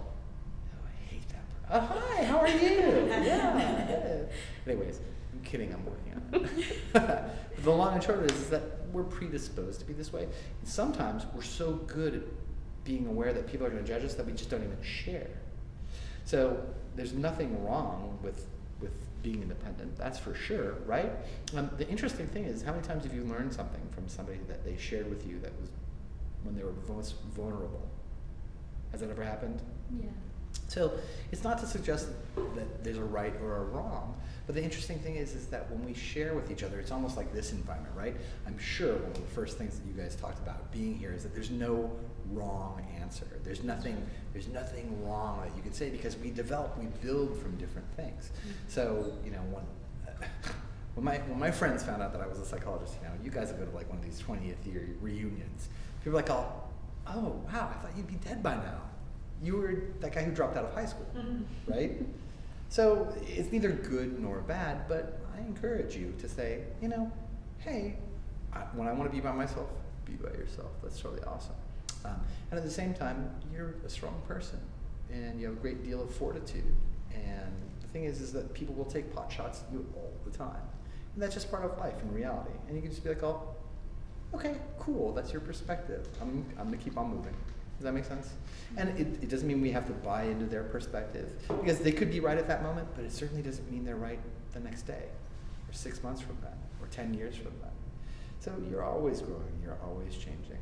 hate that person. Oh, hi, how are you? Yeah. Anyways, I'm kidding, I'm working on it. But the long and short of it is that we're predisposed to be this way. And sometimes we're so good at being aware that people are going to judge us that we just don't even share. So there's nothing wrong with being independent, that's for sure, right? The interesting thing is, how many times have you learned something from somebody that they shared with you that was when they were most vulnerable? Has that ever happened? Yeah. So it's not to suggest that there's a right or a wrong, but the interesting thing is that when we share with each other, it's almost like this environment, right? I'm sure one of the first things that you guys talked about being here is that there's no wrong answer. There's nothing wrong that you can say, because we build from different things. Mm-hmm. So, when my friends found out that I was a psychologist, you guys will go to like one of these 20th year reunions. People are like, oh wow, I thought you'd be dead by now. You were that guy who dropped out of high school, right? So it's neither good nor bad, but I encourage you to say, hey, when I want to be by myself, be by yourself. That's totally awesome. And at the same time, you're a strong person and you have a great deal of fortitude. And the thing is that people will take pot shots at you all the time. And that's just part of life and reality. And you can just be like, oh, okay, cool, that's your perspective. I'm gonna keep on moving. Does that make sense? And it doesn't mean we have to buy into their perspective, because they could be right at that moment, but it certainly doesn't mean they're right the next day, or 6 months from then, or 10 years from then. So you're always growing, you're always changing.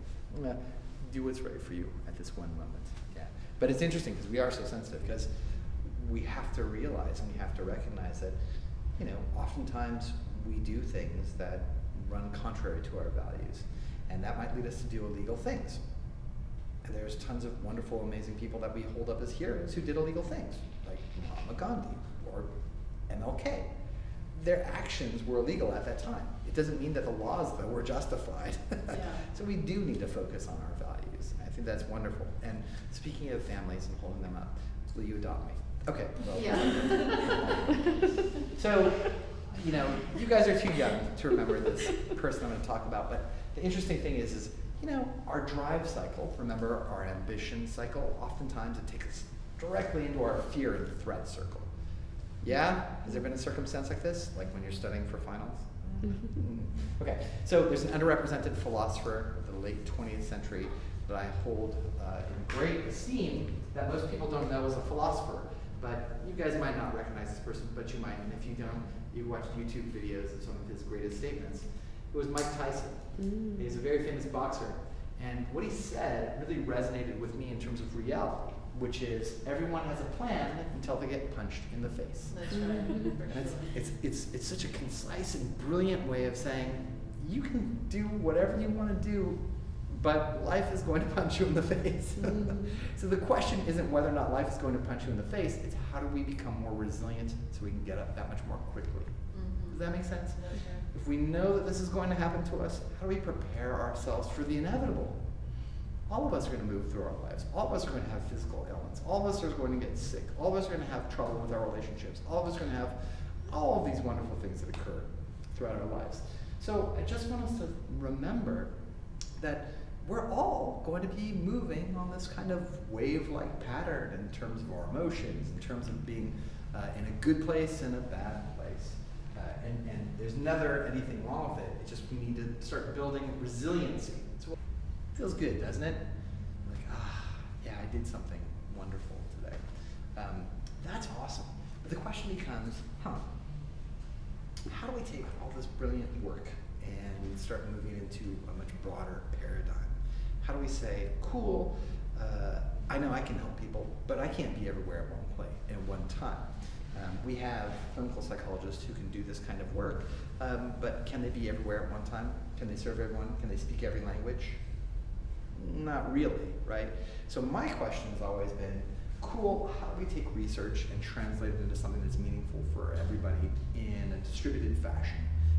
Do what's right for you at this one moment. Yeah. But it's interesting because we are so sensitive, because we have to realize and we have to recognize that, oftentimes we do things that run contrary to our values, and that might lead us to do illegal things. And there's tons of wonderful, amazing people that we hold up as heroes who did illegal things, like Mahatma Gandhi or MLK. Their actions were illegal at that time. It doesn't mean that the laws, though, were justified. Yeah. So we do need to focus on our values. I think that's wonderful. And speaking of families and holding them up, will you adopt me? Okay. Well, Yeah. So, you guys are too young to remember this person I'm going to talk about, but the interesting thing is our drive cycle, remember our ambition cycle, oftentimes it takes us directly into our fear and threat circle. Yeah? Has there been a circumstance like this? Like when you're studying for finals? Okay, so there's an underrepresented philosopher of the late 20th century that I hold in great esteem that most people don't know as a philosopher. But you guys might not recognize this person, but you might. And if you don't, you watch YouTube videos of some of his greatest statements. It was Mike Tyson. He's a very famous boxer. And what he said really resonated with me in terms of reality, which is everyone has a plan until they get punched in the face. That's right. And it's such a concise and brilliant way of saying you can do whatever you want to do, but life is going to punch you in the face. So the question isn't whether or not life is going to punch you in the face, it's how do we become more resilient so we can get up that much more quickly. Does that make sense? That's right. If we know that this is going to happen to us, how do we prepare ourselves for the inevitable? All of us are going to move through our lives. All of us are going to have physical ailments. All of us are going to get sick. All of us are going to have trouble with our relationships. All of us are going to have all of these wonderful things that occur throughout our lives. So I just want us to remember that we're all going to be moving on this kind of wave-like pattern in terms of our emotions, in terms of being in a good place and a bad place. And there's never anything wrong with it. It's just we need to start building resiliency. So it feels good, doesn't it? Like, yeah, I did something wonderful today. That's awesome. But the question becomes, how do we take all this brilliant work and start moving into a much broader paradigm? How do we say, cool, I know I can help people, but I can't be everywhere at one time. We have clinical psychologists who can do this kind of work, but can they be everywhere at one time? Can they serve everyone? Can they speak every language? Not really, right? So my question has always been, cool, how do we take research and translate it into something that's meaningful for everybody in a distributed fashion?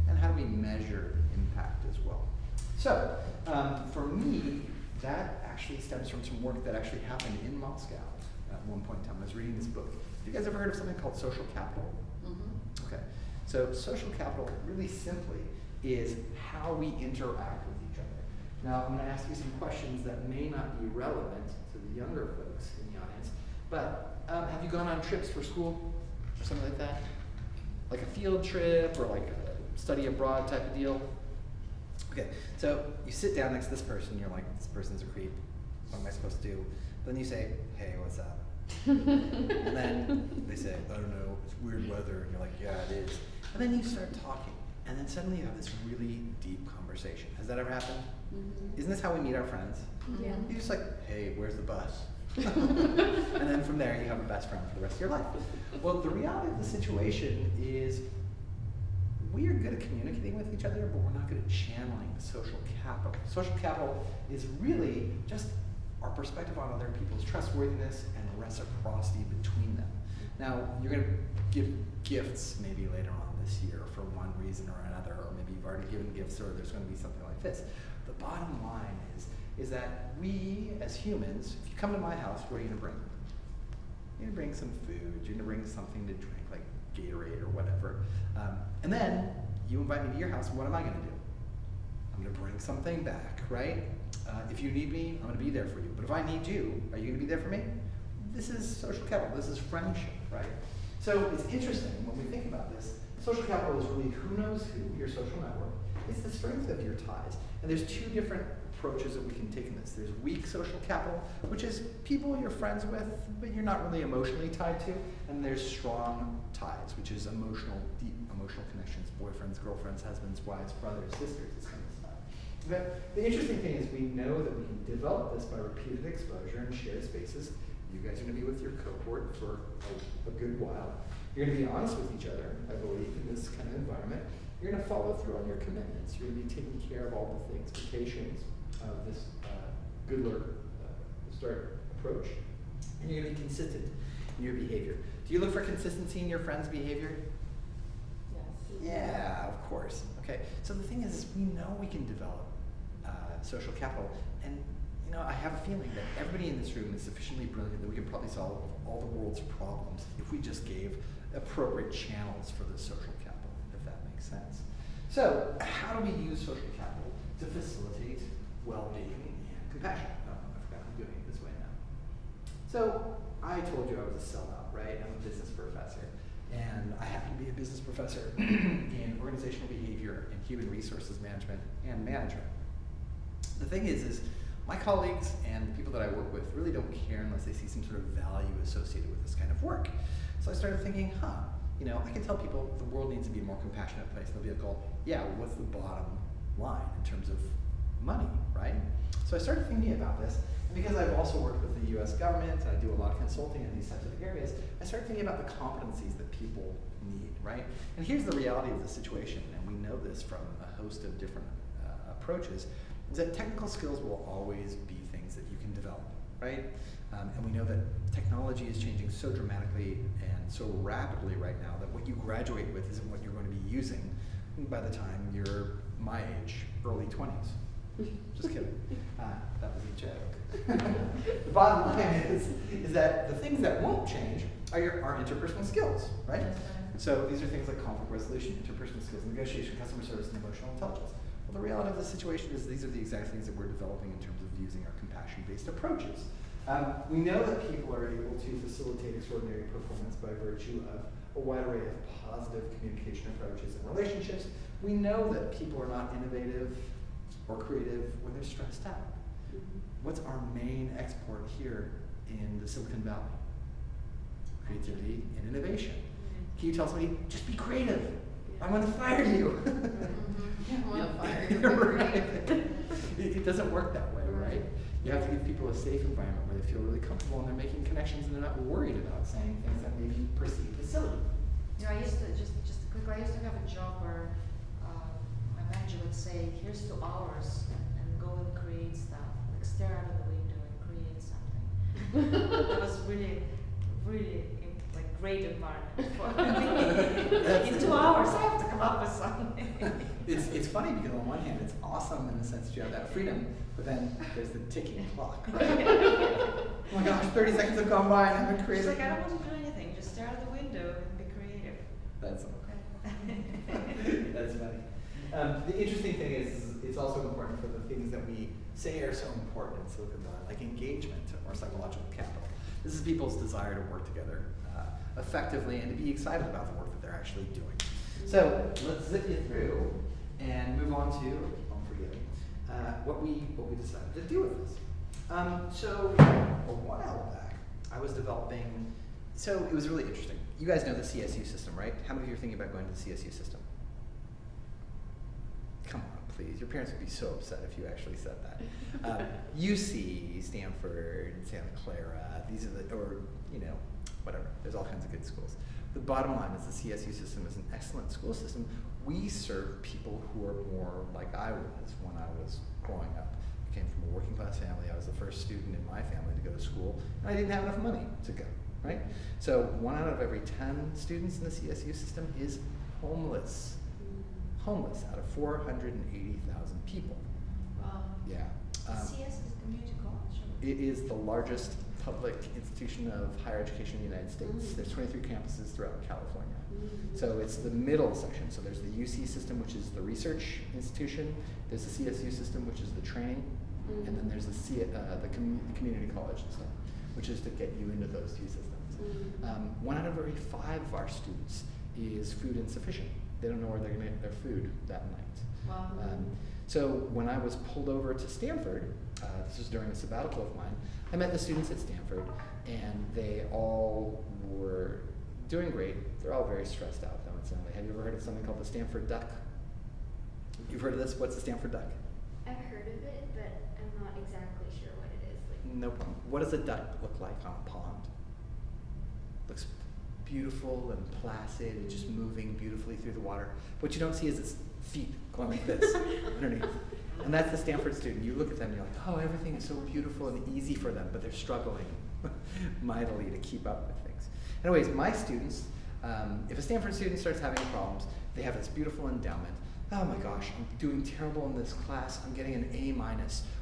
And how do we measure impact as well? So for me, that actually stems from some work that actually happened in Moscow at one point in time. I was reading this book. Have you guys ever heard of something called social capital? Okay. So social capital, really simply, is how we interact with each other. Now, I'm going to ask you some questions that may not be relevant to the younger folks in the audience, but have you gone on trips for school or something like that? Like a field trip or like a study abroad type of deal? Okay, so you sit down next to this person, you're like, this person's a creep. What am I supposed to do? Then you say, hey, what's up? And then they say, I don't know, it's weird weather. And you're like, yeah, it is. And then you start talking. And then suddenly you have this really deep conversation. Has that ever happened? Isn't this how we meet our friends? Yeah. You're just like, hey, where's the bus? And then from there you have a best friend for the rest of your life. Well, the reality of the situation is we are good at communicating with each other, but we're not good at channeling the social capital. Social capital is really just our perspective on other people's trustworthiness and reciprocity between them. Now, you're going to give gifts maybe later on this year for one reason or another, or maybe you've already given gifts, or there's going to be something like this. The bottom line is that we as humans, if you come to my house, what are you going to bring? You're going to bring some food, you're going to bring something to drink, like Gatorade or whatever. And then you invite me to your house, and what am I gonna do? I'm gonna bring something back, right? If you need me, I'm gonna be there for you. But if I need you, are you gonna be there for me? This is social capital, this is friendship, right? So it's interesting when we think about this. Social capital is really who knows who, your social network. It's the strength of your ties. And there's two different approaches that we can take in this. There's weak social capital, which is people you're friends with, but you're not really emotionally tied to. And there's strong ties, which is deep emotional connections, boyfriends, girlfriends, husbands, wives, brothers, sisters, this kind of stuff. But the interesting thing is we know that we can develop this by repeated exposure in shared spaces. You guys are gonna be with your cohort for a good while. You're gonna be honest with each other, I believe, in this kind of environment. You're gonna follow through on your commitments. You're gonna be taking care of all the expectations of this Gooddler start approach. And you're gonna be consistent in your behavior. Do you look for consistency in your friends' behavior? Yes. Yeah, of course. Okay, so the thing is we know we can develop social capital, and you know, I have a feeling that everybody in this room is sufficiently brilliant that we could probably solve all the world's problems if we just gave appropriate channels for the social capital, if that makes sense. So, how do we use social capital to facilitate well-being and compassion? Oh, I forgot I'm doing it this way now. So, I told you I was a sellout, right? I'm a business professor. And I happen to be a business professor in organizational behavior and human resources management and management. The thing is my colleagues and the people that I work with really don't care unless they see some sort of value associated with this kind of work. So I started thinking, you know, I can tell people the world needs to be a more compassionate place. They'll be like, yeah, well, what's the bottom line in terms of money, right? So I started thinking about this, and because I've also worked with the US government, and I do a lot of consulting in these types of areas, I started thinking about the competencies that people need, right? And here's the reality of the situation, and we know this from a host of different approaches, is that technical skills will always be things that you can develop, right? And we know that technology is changing so dramatically and so rapidly right now that what you graduate with isn't what you're going to be using by the time you're my age, early 20s. Just kidding. That was a joke. The bottom line is that the things that won't change are our interpersonal skills, right? So these are things like conflict resolution, interpersonal skills, negotiation, customer service, and emotional intelligence. Well, the reality of the situation is these are the exact things that we're developing in terms of using our compassion-based approaches. We know that people are able to facilitate extraordinary performance by virtue of a wide array of positive communication approaches and relationships. We know that people are not innovative or creative when they're stressed out. What's our main export here in the Silicon Valley? Creativity and innovation. Can you tell somebody, just be creative? I'm going to fire you. I want to fire you. Right. It doesn't work that way, right? You have to give people a safe environment where they feel really comfortable and they're making connections and they're not worried about saying things that may be perceived as silly. You know, I used to, just quickly, I used to have a job where my manager would say, here's 2 hours and go and create stuff. Like stare out of the window and create something. That was really, really like great environment for me. In 2 hours I have to come up with something. It's funny because on one hand it's awesome in the sense that you have that freedom, but then there's the ticking clock, right? Oh my gosh, 30 seconds have gone by and I haven't She's created. like, I don't want to do anything, just stare out the window and be creative. That's okay. That's funny. The interesting thing is it's also important for the things that we say are so important in Silicon Valley, like engagement or psychological capital. This is people's desire to work together effectively and to be excited about the work that they're actually doing. So let's zip you through and move on to, what we decided to do with this. So a while back, I was developing, so it was really interesting. You guys know the CSU system, right? How many of you are thinking about going to the CSU system? Come on, please. Your parents would be so upset if you actually said that. UC, Stanford, Santa Clara, these are the, or, you know, whatever. There's all kinds of good schools. The bottom line is the CSU system is an excellent school system. We serve people who are more like I was when I was growing up. I came from a working class family. I was the first student in my family to go to school, and I didn't have enough money to go, right? So 1 out of every 10 students in the CSU system is homeless. Homeless out of 480,000 people. Wow. Yeah. CS is community college? Or? It is the largest public institution of higher education in the United States. There's 23 campuses throughout California. So it's the middle section. So there's the UC system, which is the research institution. There's the CSU system, which is the training. And then there's the community college system, which is to get you into those two systems. 1 out of every 5 of our students is food insufficient. They don't know where they're going to get their food that night. Wow. So when I was pulled over to Stanford, this was during a sabbatical of mine, I met the students at Stanford, and they all were doing great. They're all very stressed out, though, incidentally. Have you ever heard of something called the Stanford Duck? You've heard of this? What's the Stanford Duck? I've heard of it, but I'm not exactly sure what it is. Like, No problem. What does a duck look like on a pond? Looks beautiful and placid and just moving beautifully through the water. What you don't see is its feet going like this underneath. And that's the Stanford student. You look at them and you're like, oh, everything is so beautiful and easy for them, but they're struggling mightily to keep up with things. Anyways, my students, if a Stanford student starts having problems, they have this beautiful endowment. Oh my gosh, I'm doing terrible in this class. I'm getting an A-.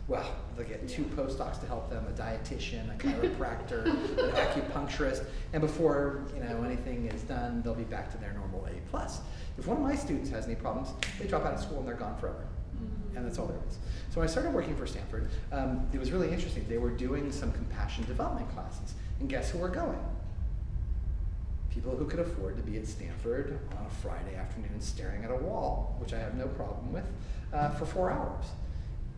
Well, they'll get 2 postdocs to help them, a dietitian, a chiropractor, an acupuncturist, and before anything is done, they'll be back to their normal A+. If one of my students has any problems, they drop out of school and they're gone forever. And that's all there is. So when I started working for Stanford, it was really interesting. They were doing some compassion development classes, and guess who were going? People who could afford to be at Stanford on a Friday afternoon staring at a wall, which I have no problem with, for 4 hours.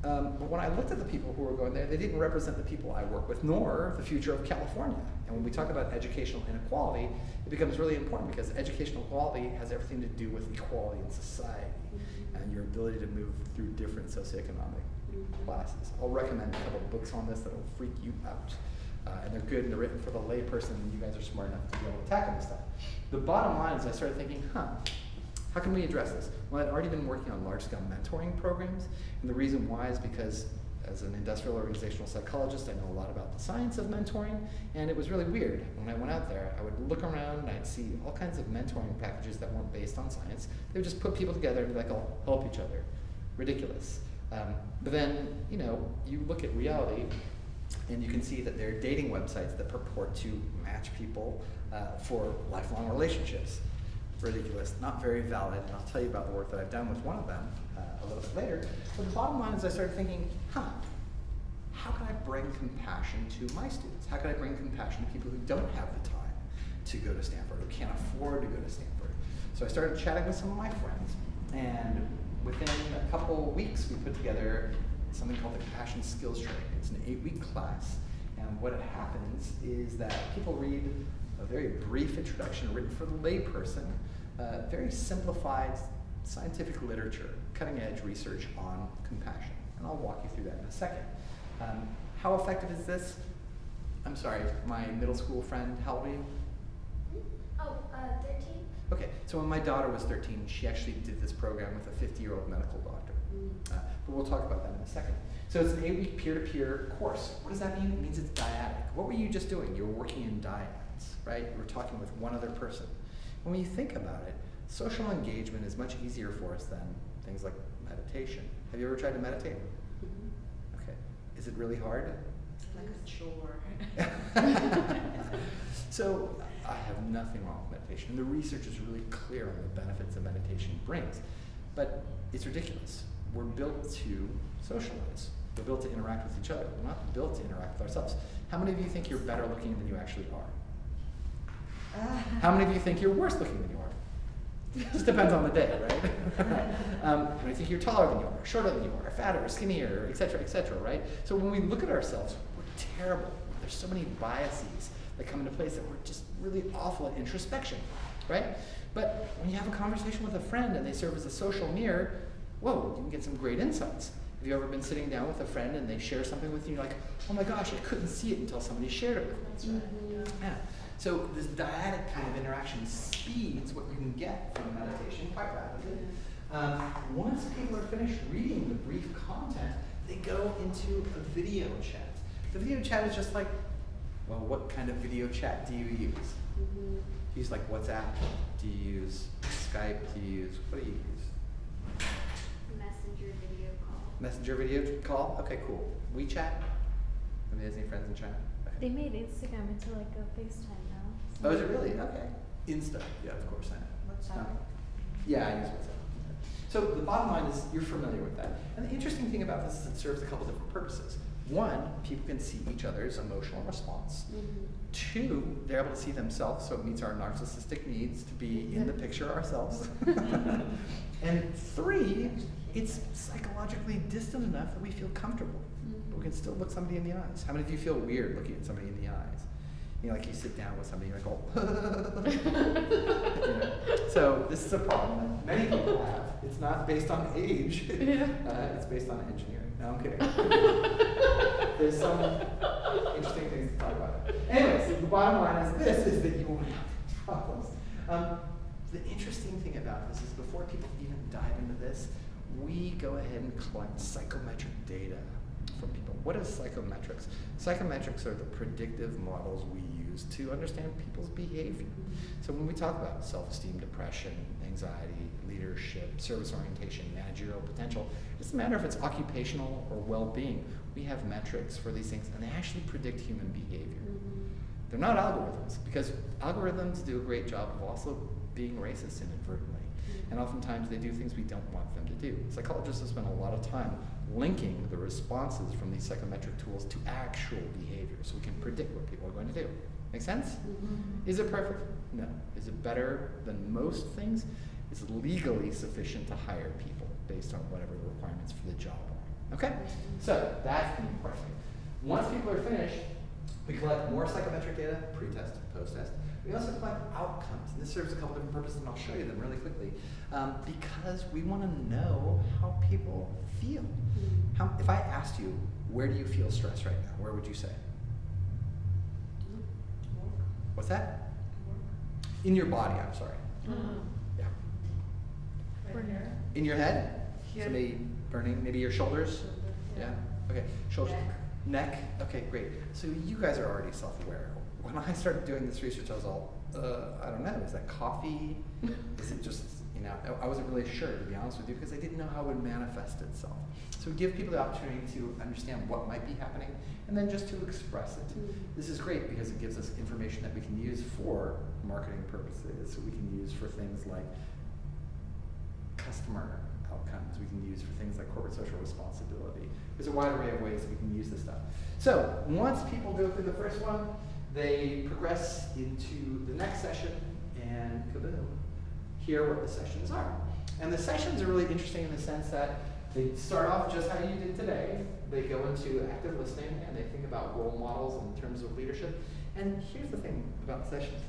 But when I looked at the people who were going there, they didn't represent the people I work with, nor the future of California. And when we talk about educational inequality, it becomes really important because educational equality has everything to do with equality in society and your ability to move through different socioeconomic classes. I'll recommend a couple of books on this that'll freak you out. And they're good and they're written for the layperson, and you guys are smart enough to be able to tackle this stuff. The bottom line is I started thinking, how can we address this? Well, I'd already been working on large-scale mentoring programs, and the reason why is because as an industrial organizational psychologist, I know a lot about the science of mentoring, and it was really weird. When I went out there, I would look around and I'd see all kinds of mentoring packages that weren't based on science. They would just put people together and be like, I'll help each other. Ridiculous. But then, you look at reality, and you can see that there are dating websites that purport to match people for lifelong relationships. Ridiculous, not very valid, and I'll tell you about the work that I've done with one of them a little bit later. But the bottom line is I started thinking, how can I bring compassion to my students? How can I bring compassion to people who don't have the time to go to Stanford, who can't afford to go to Stanford? So I started chatting with some of my friends, and within a couple weeks we put together something called the Compassion Skills Training. It's an 8-week class, and what happens is that people read a very brief introduction written for the layperson, very simplified scientific literature, cutting-edge research on compassion. And I'll walk you through that in a second. How effective is this? I'm sorry, my middle school friend, how old are you? 13. Okay, so when my daughter was 13, she actually did this program with a 50-year-old medical doctor. But we'll talk about that in a second. So it's an 8-week peer-to-peer course. What does that mean? It means it's dyadic. What were you just doing? You were working in dyads, right? You were talking with one other person. And when you think about it, social engagement is much easier for us than things like meditation. Have you ever tried to meditate? Okay. Is it really hard? It's like a chore. So I have nothing wrong with meditation. And the research is really clear on the benefits that meditation brings. But it's ridiculous. We're built to socialize. We're built to interact with each other. We're not built to interact with ourselves. How many of you think you're better looking than you actually are? How many of you think you're worse looking than you are? Just depends on the day, right? How many think you're taller than you are, shorter than you are, fatter, skinnier, et cetera, right? So when we look at ourselves, we're terrible. There's so many biases that come into place that we're just really awful at introspection, right? But when you have a conversation with a friend and they serve as a social mirror, whoa, you can get some great insights. Have you ever been sitting down with a friend and they share something with you, and you're like, oh my gosh, I couldn't see it until somebody shared it with me. That's right. Yeah. So this dyadic kind of interaction speeds what you can get from meditation quite rapidly. Once people are finished reading the brief content, they go into a video chat. The video chat is just like, well, what kind of video chat do you use? Do you use like WhatsApp? Do you use Skype? What do you use? Messenger video call. Messenger video call? Okay, cool. WeChat? Anybody has any friends in China? Okay. They made Instagram into like a FaceTime now. Oh, is it really? Okay. Insta. Yeah, of course, I know. What's that? Yeah, I use WhatsApp. So the bottom line is you're familiar with that. And the interesting thing about this is it serves a couple different purposes. One, people can see each other's emotional response. Two, they're able to see themselves, so it meets our narcissistic needs to be in the picture ourselves. And three, it's psychologically distant enough that we feel comfortable. But we can still look somebody in the eyes. How many of you feel weird looking at somebody in the eyes? You know, like you sit down with somebody, you're like, oh. You know? So this is a problem that many people have. It's not based on age. It's based on engineering. No, I'm kidding. There's some interesting things to talk about. Anyways, the bottom line is this, is that you won't have these problems. The interesting thing about this is before people even dive into this, we go ahead and collect psychometric data from people. What is psychometrics? Psychometrics are the predictive models we use to understand people's behavior. So when we talk about self-esteem, depression, anxiety, leadership, service orientation, managerial potential, it doesn't matter if it's occupational or well-being. We have metrics for these things, and they actually predict human behavior. They're not algorithms, because algorithms do a great job of also being racist inadvertently. And oftentimes they do things we don't want them to do. Psychologists have spent a lot of time linking the responses from these psychometric tools to actual behavior, so we can predict what people are going to do. Make sense? Is it perfect? No. Is it better than most things? It's legally sufficient to hire people based on whatever the requirements for the job are. Okay? So that's perfect. Once people are finished, we collect more psychometric data, pre-test, post-test. We also collect outcomes, and this serves a couple different purposes, and I'll show you them really quickly, because we want to know how people feel. If I asked you, where do you feel stress right now, where would you say? What's that? In your body, I'm sorry. Yeah. Right here. In your head? Here. So maybe burning, maybe your shoulders? Yeah. Okay. Shoulders. Neck. Okay, great. So you guys are already self-aware. When I started doing this research, I was all, I don't know, is that coffee? Is it just, you know, I wasn't really sure, to be honest with you, because I didn't know how it would manifest itself. So we give people the opportunity to understand what might be happening, and then just to express it. This is great because it gives us information that we can use for marketing purposes, so we can use for things like customer outcomes, we can use for things like corporate social responsibility. There's a wide array of ways that we can use this stuff. So once people go through the first one, they progress into the next session, and kaboom, here are what the sessions are. And the sessions are really interesting in the sense that they start off just how you did today. They go into active listening, and they think about role models in terms of leadership. And here's the thing about sessions.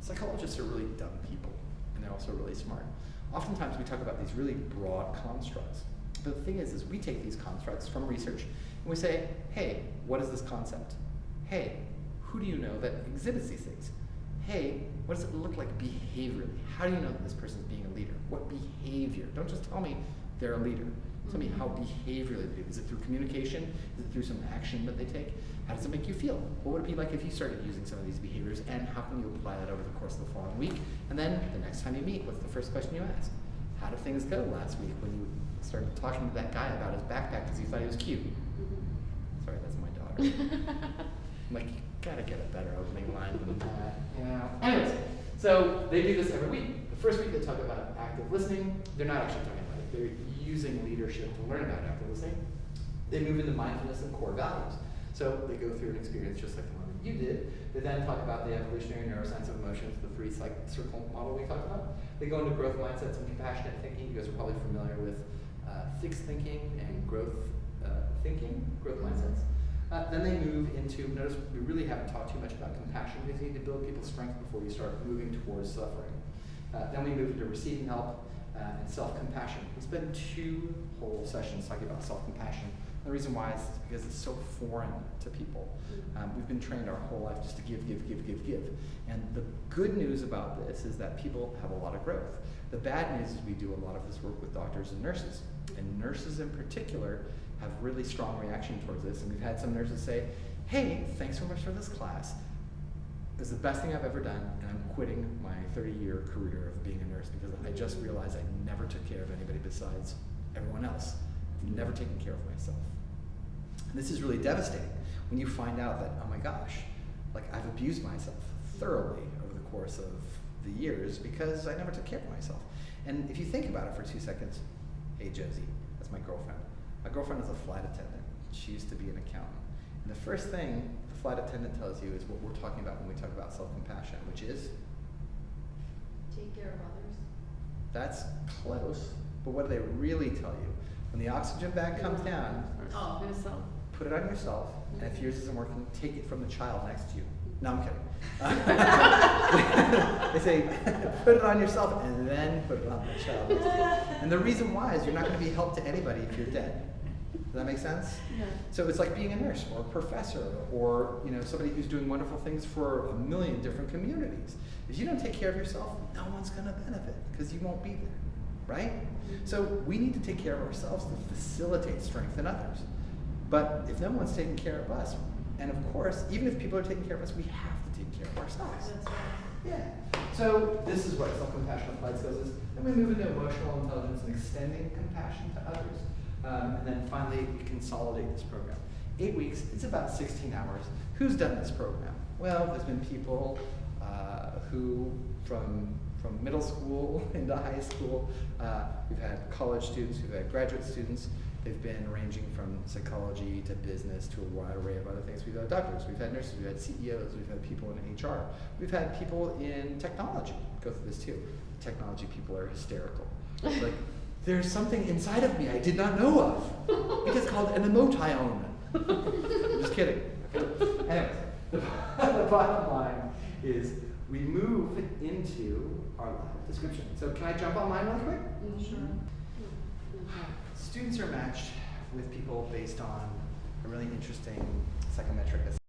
Psychologists are really dumb people, and they're also really smart. Oftentimes we talk about these really broad constructs. But the thing is we take these constructs from research, and we say, hey, what is this concept? Hey, who do you know that exhibits these things? Hey, what does it look like behaviorally? How do you know that this person is being a leader? What behavior? Don't just tell me they're a leader. Tell me how behaviorally they do. Is it through communication? Is it through some action that they take? How does it make you feel? What would it be like if you started using some of these behaviors, and how can you apply that over the course of the following week? And then the next time you meet, what's the first question you ask? How did things go last week when you started talking to that guy about his backpack because you thought he was cute? Sorry, that's my daughter. I'm like, you gotta get a better opening line than that. Yeah. Anyways, so they do this every week. The first week they talk about active listening. They're not actually talking about it. They're using leadership to learn about active listening. They move into mindfulness and core values. So they go through an experience just like the one that you did. They then talk about the evolutionary neuroscience of emotions, the three circle model we talked about. They go into growth mindsets and compassionate thinking. You guys are probably familiar with fixed thinking and growth thinking, growth mindsets. Then they move into, notice we really haven't talked too much about compassion because you need to build people's strength before you start moving towards suffering. Then we move into receiving help and self-compassion. We spend 2 whole sessions talking about self-compassion. The reason why is because it's so foreign to people. We've been trained our whole life just to give. And the good news about this is that people have a lot of growth. The bad news is we do a lot of this work with doctors and nurses. And nurses in particular have really strong reaction towards this. And we've had some nurses say, hey, thanks so much for this class. It's the best thing I've ever done, and I'm quitting my 30-year career of being a nurse because I just realized I never took care of anybody besides everyone else. never taken care of myself. And this is really devastating when you find out that, oh my gosh, like I've abused myself thoroughly over the course of the years because I never took care of myself. And if you think about it for 2 seconds, hey Josie, that's my girlfriend. My girlfriend is a flight attendant. She used to be an accountant. And the first thing the flight attendant tells you is what we're talking about when we talk about self-compassion, which is? Take care of others. That's close, but what do they really tell you? When the oxygen bag comes down, Oh, yourself. put it on yourself, and if yours isn't working, take it from the child next to you. No, I'm kidding. They say, put it on yourself and then put it on the child next to you. And the reason why is you're not going to be help to anybody if you're dead. Does that make sense? Yeah. So it's like being a nurse or a professor or somebody who's doing wonderful things for a million different communities. If you don't take care of yourself, no one's going to benefit because you won't be there, right? So we need to take care of ourselves to facilitate strength in others. But if no one's taking care of us, and of course, even if people are taking care of us, we have to take care of ourselves. That's right. Yeah. So this is what self-compassion applied skills is. Then we move into emotional intelligence and extending compassion to others. And then finally, we consolidate this program. 8 weeks, it's about 16 hours. Who's done this program? Well, there's been people who, from middle school into high school, we've had college students, we've had graduate students. They've been ranging from psychology to business to a wide array of other things. We've had doctors, we've had nurses, we've had CEOs, we've had people in HR. We've had people in technology go through this too. Technology people are hysterical. Like, there's something inside of me I did not know of. It's called an emotion. I'm just kidding. Okay. Anyways, the bottom line is we move into our lab description. So can I jump on mine really quick? Sure. Students are matched with people based on a really interesting psychometric assessment.